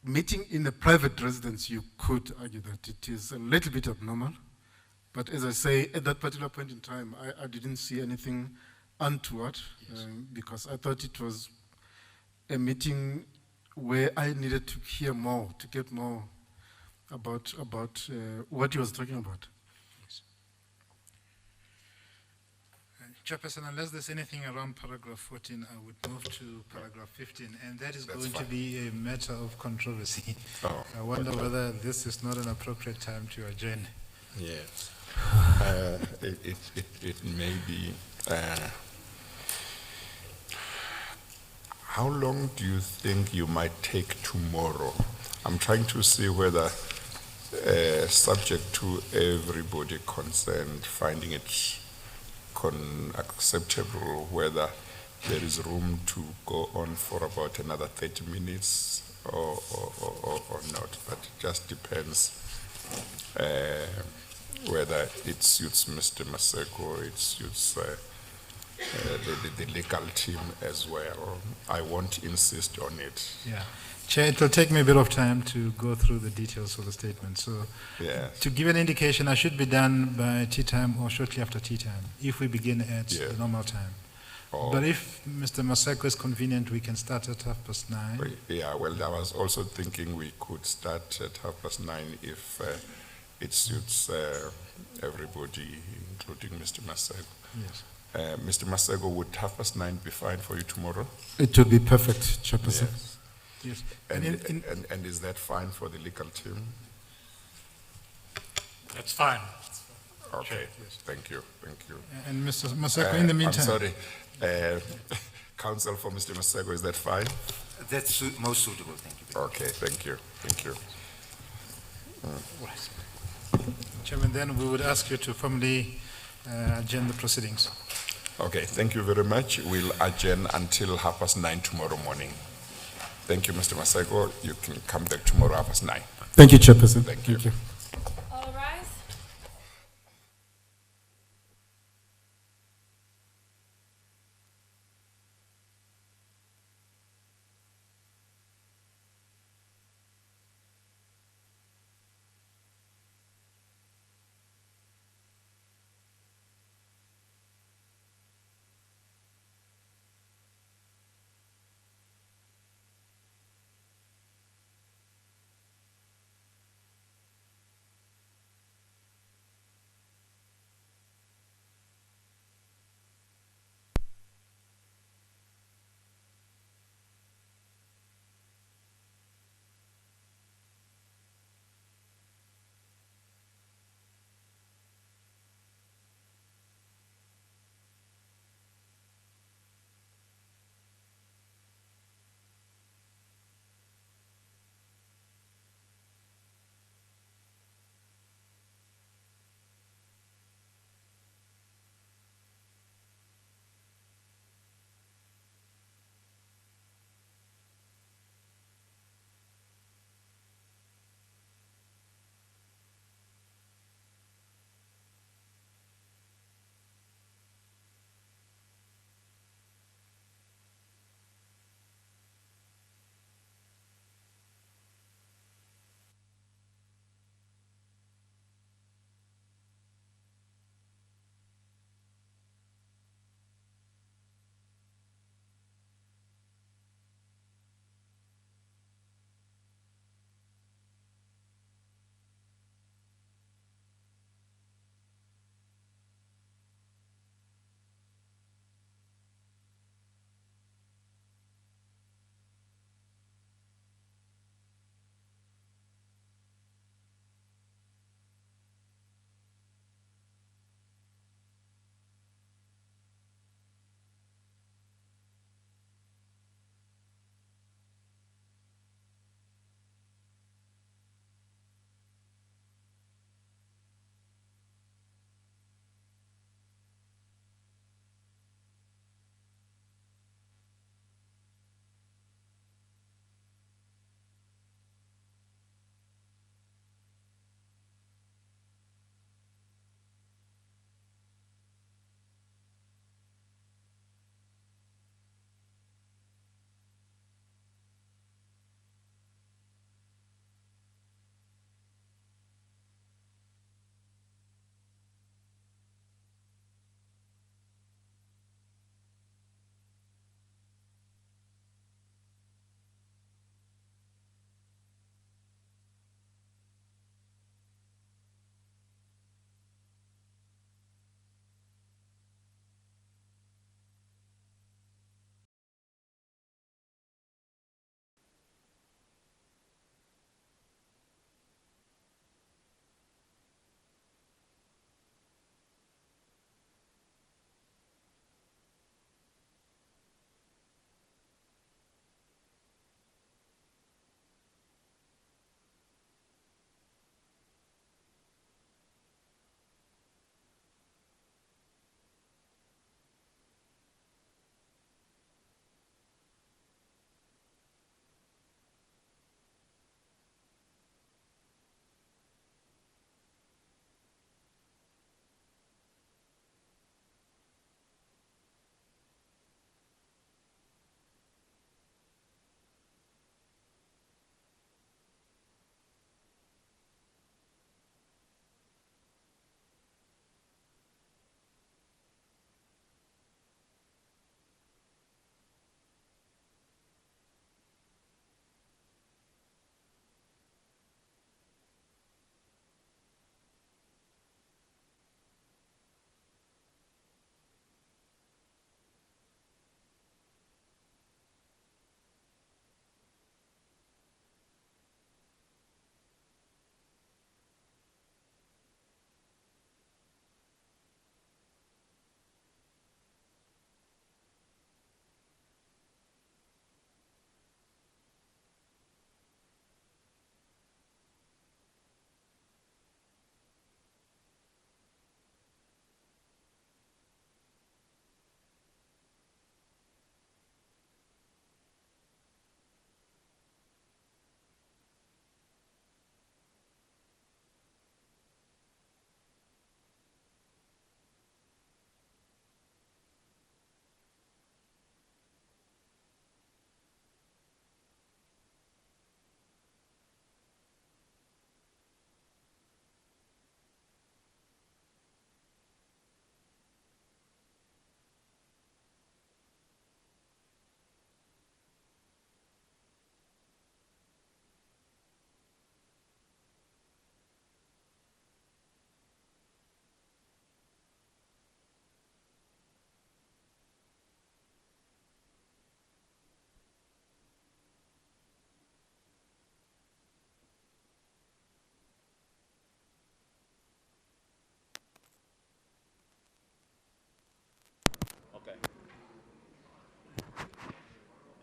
Meeting in a private residence, you could argue that it is a little bit abnormal. But as I say, at that particular point in time, I didn't see anything untoward, because I thought it was a meeting where I needed to hear more, to get more about what he was talking about. Yes. Chairperson, unless there's anything around paragraph 14, I would move to paragraph 15, and that is going to be a matter of controversy. I wonder whether this is not an appropriate time to adjourn. Yes. It may be. How long do you think you might take tomorrow? I'm trying to see whether, subject to everybody concerned finding it acceptable, whether there is room to go on for about another 30 minutes or not. But it just depends whether it suits Mr. Maseko, it suits the legal team as well. I won't insist on it. Yeah. Chair, it will take me a bit of time to go through the details of the statement. So Yes. to give an indication, I should be done by tea time or shortly after tea time, if we begin at Yeah. the normal time. Oh. But if Mr. Maseko is convenient, we can start at 9:30. Yeah, well, I was also thinking we could start at 9:30 if it suits everybody, including Mr. Maseko. Yes. Mr. Maseko, would 9:30 be fine for you tomorrow? It will be perfect, Chairperson. Yes. And, And and is that fine for the legal team? That's fine. Okay, thank you, thank you. and Mr. Maseko, in the meantime. I'm sorry, counsel for Mr. Maseko, is that fine? That's most suitable, thank you. Okay, thank you, thank you. Chairman, then we would ask you to formally adjourn the proceedings. Okay, thank you very much. We'll adjourn until 9:30 tomorrow morning. Thank you, Mr. Maseko. You can come back tomorrow 9:30. Thank you, Chairperson. Thank you. All rise.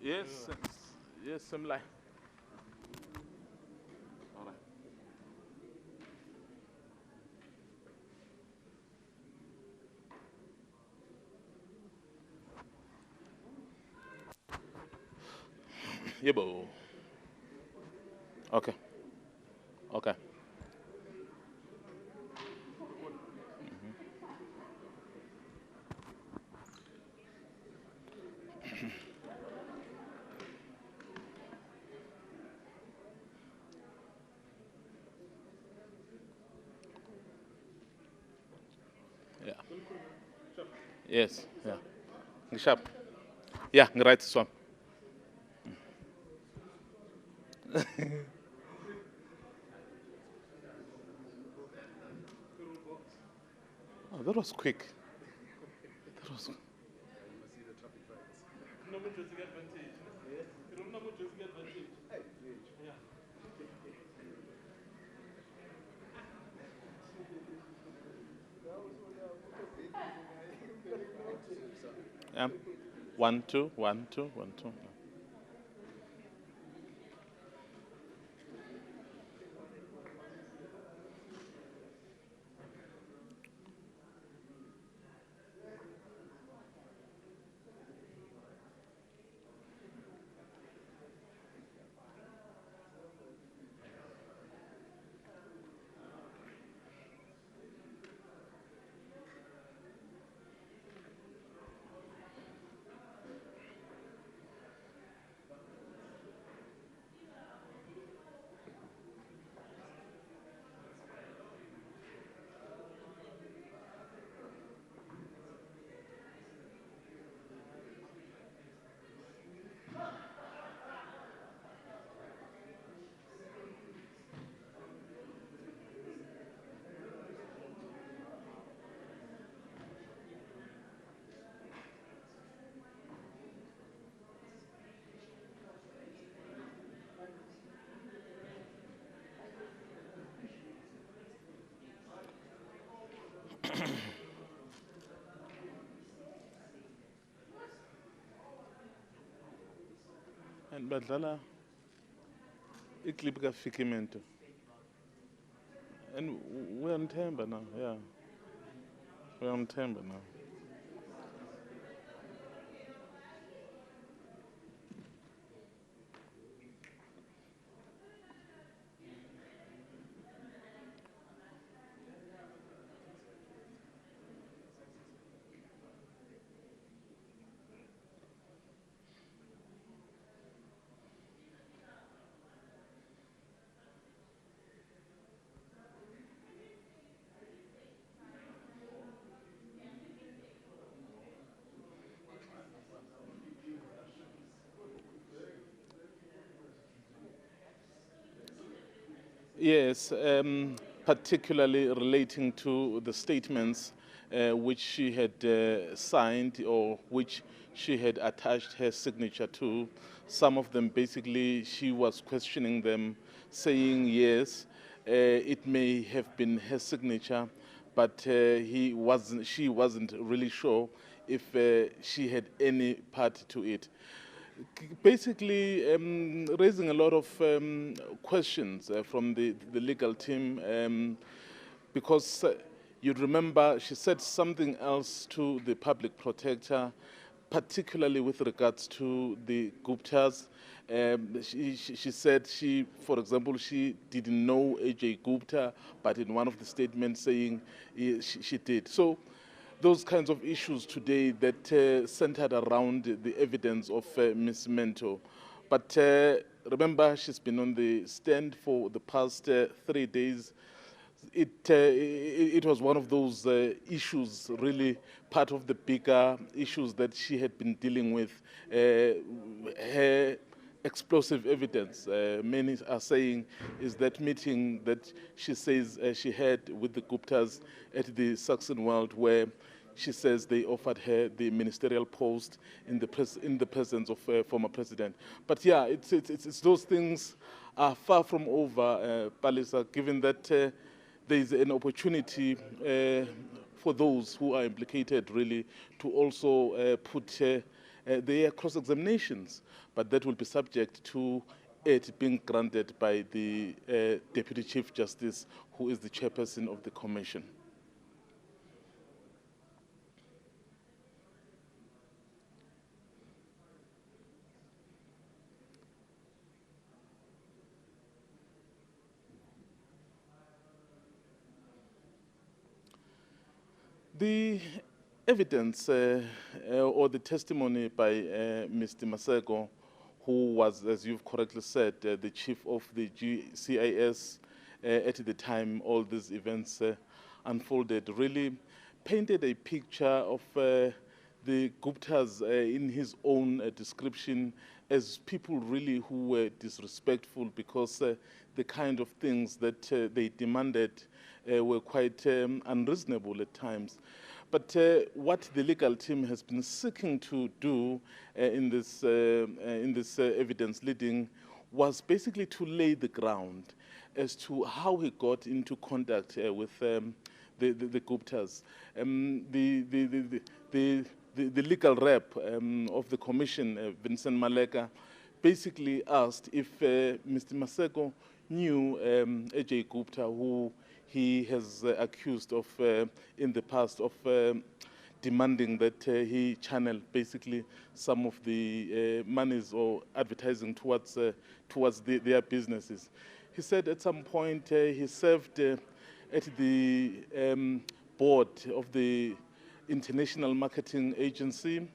Yes, yes, same line. All right. Yebo. Okay. Okay. Yeah. Yes. Yeah. Sharp. Yeah, right swam. Oh, that was quick. That was. Yeah. 1, 2, 1, 2, 1, 2. And badlala iklip kafikimento. And we're on Themba now. Yeah. We're on Themba now. Yes, particularly relating to the statements which she had signed or which she had attached her signature to. Some of them basically she was questioning them, saying yes, it may have been her signature, but she wasn't really sure if she had any part to it. Basically raising a lot of questions from the legal team because you'd remember she said something else to the public protector, particularly with regards to the Guptas. She said for example, she didn't know AJ Gupta, but in one of the statements saying she did. So those kinds of issues today that centered around the evidence of Ms. Mento. But remember, she's been on the stand for the past 3 days. It was one of those issues, really part of the bigger issues that she had been dealing with. Her explosive evidence, many are saying, is that meeting that she says she had with the Guptas at the Saxon World, where she says they offered her the ministerial post in the presence of former president. But yeah, it's those things are far from over, Palisa, given that there is an opportunity for those who are implicated really to also put their cross-examinations, but that will be subject to it being granted by the Deputy Chief Justice, who is the chairperson of the commission. The evidence or the testimony by Mr. Maseko, who was, as you've correctly said, the chief of the GCIS at the time all these events unfolded, really painted a picture of the Guptas in his own description as people really who were disrespectful because the kind of things that they demanded were quite unreasonable at times. But what the legal team has been seeking to do in this evidence leading was basically to lay the ground as to how he got into contact with the Guptas. The legal rep of the commission, Vincent Maleka, basically asked if Mr. Maseko knew Ajay Gupta, who he has accused of in the past of demanding that he channel basically some of the monies or advertising towards their businesses. He said at some point he served at the board of the International Marketing Agency,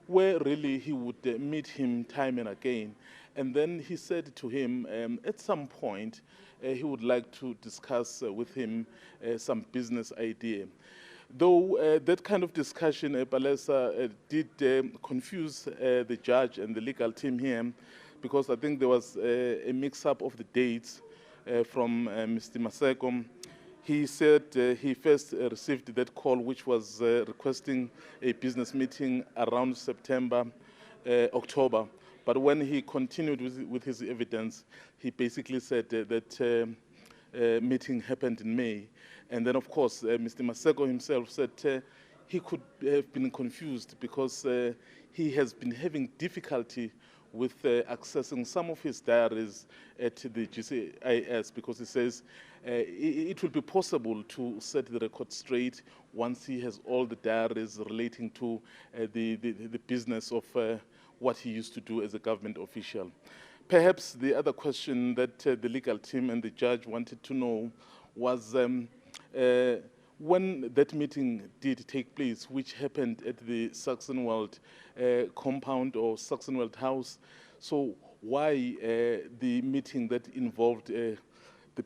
where really he would meet him time and again. And then he said to him, at some point, he would like to discuss with him some business idea. Though that kind of discussion, Palesa, did confuse the judge and the legal team here, because I think there was a mix-up of the dates from Mr. Maseko. He said he first received that call, which was requesting a business meeting around September, October. But when he continued with his evidence, he basically said that meeting happened in May. And then, of course, Mr. Maseko himself said he could have been confused because he has been having difficulty with accessing some of his diaries at the GCIS, because he says it will be possible to set the record straight once he has all the diaries relating to the business of what he used to do as a government official. Perhaps the other question that the legal team and the judge wanted to know was when that meeting did take place, which happened at the Saxonwald compound or Saxonwald house, so why the meeting that involved the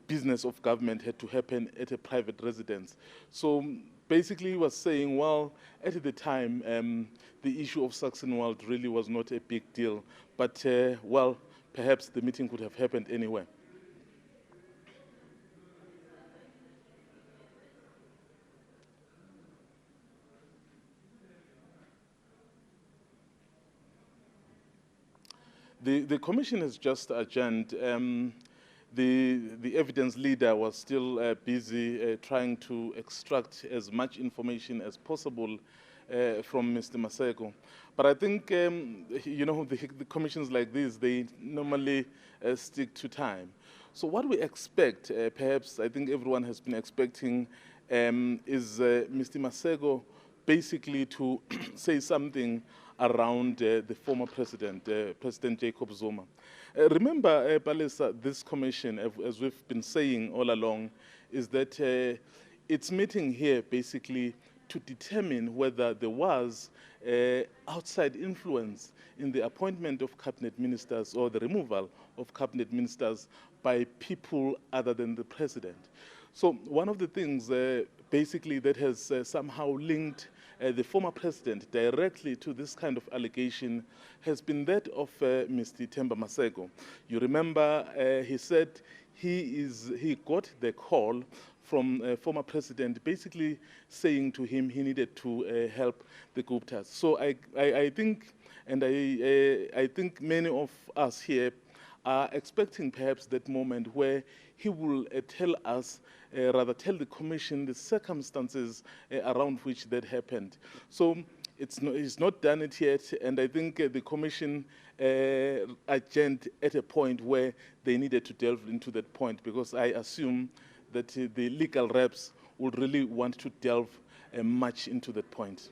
business of government had to happen at a private residence? So basically he was saying, well, at the time, the issue of Saxonwald really was not a big deal, but well, perhaps the meeting could have happened anywhere. The commission has just adjourned. The evidence leader was still busy trying to extract as much information as possible from Mr. Maseko. But I think, you know, the commissions like this, they normally stick to time. So what we expect, perhaps I think everyone has been expecting, is Mr. Maseko basically to say something around the former president, President Jacob Zuma. Remember, Palesa, this commission, as we've been saying all along, is that it's meeting here basically to determine whether there was outside influence in the appointment of cabinet ministers or the removal of cabinet ministers by people other than the president. So one of the things basically that has somehow linked the former president directly to this kind of allegation has been that of Mr. Themba Maseko. You remember he said he got the call from former president basically saying to him he needed to help the Guptas. So I think, and I think many of us here are expecting perhaps that moment where he will tell us, rather tell the commission the circumstances around which that happened. So He's not done it yet, and I think the commission adjourned at a point where they needed to delve into that point, because I assume that the legal reps would really want to delve much into that point.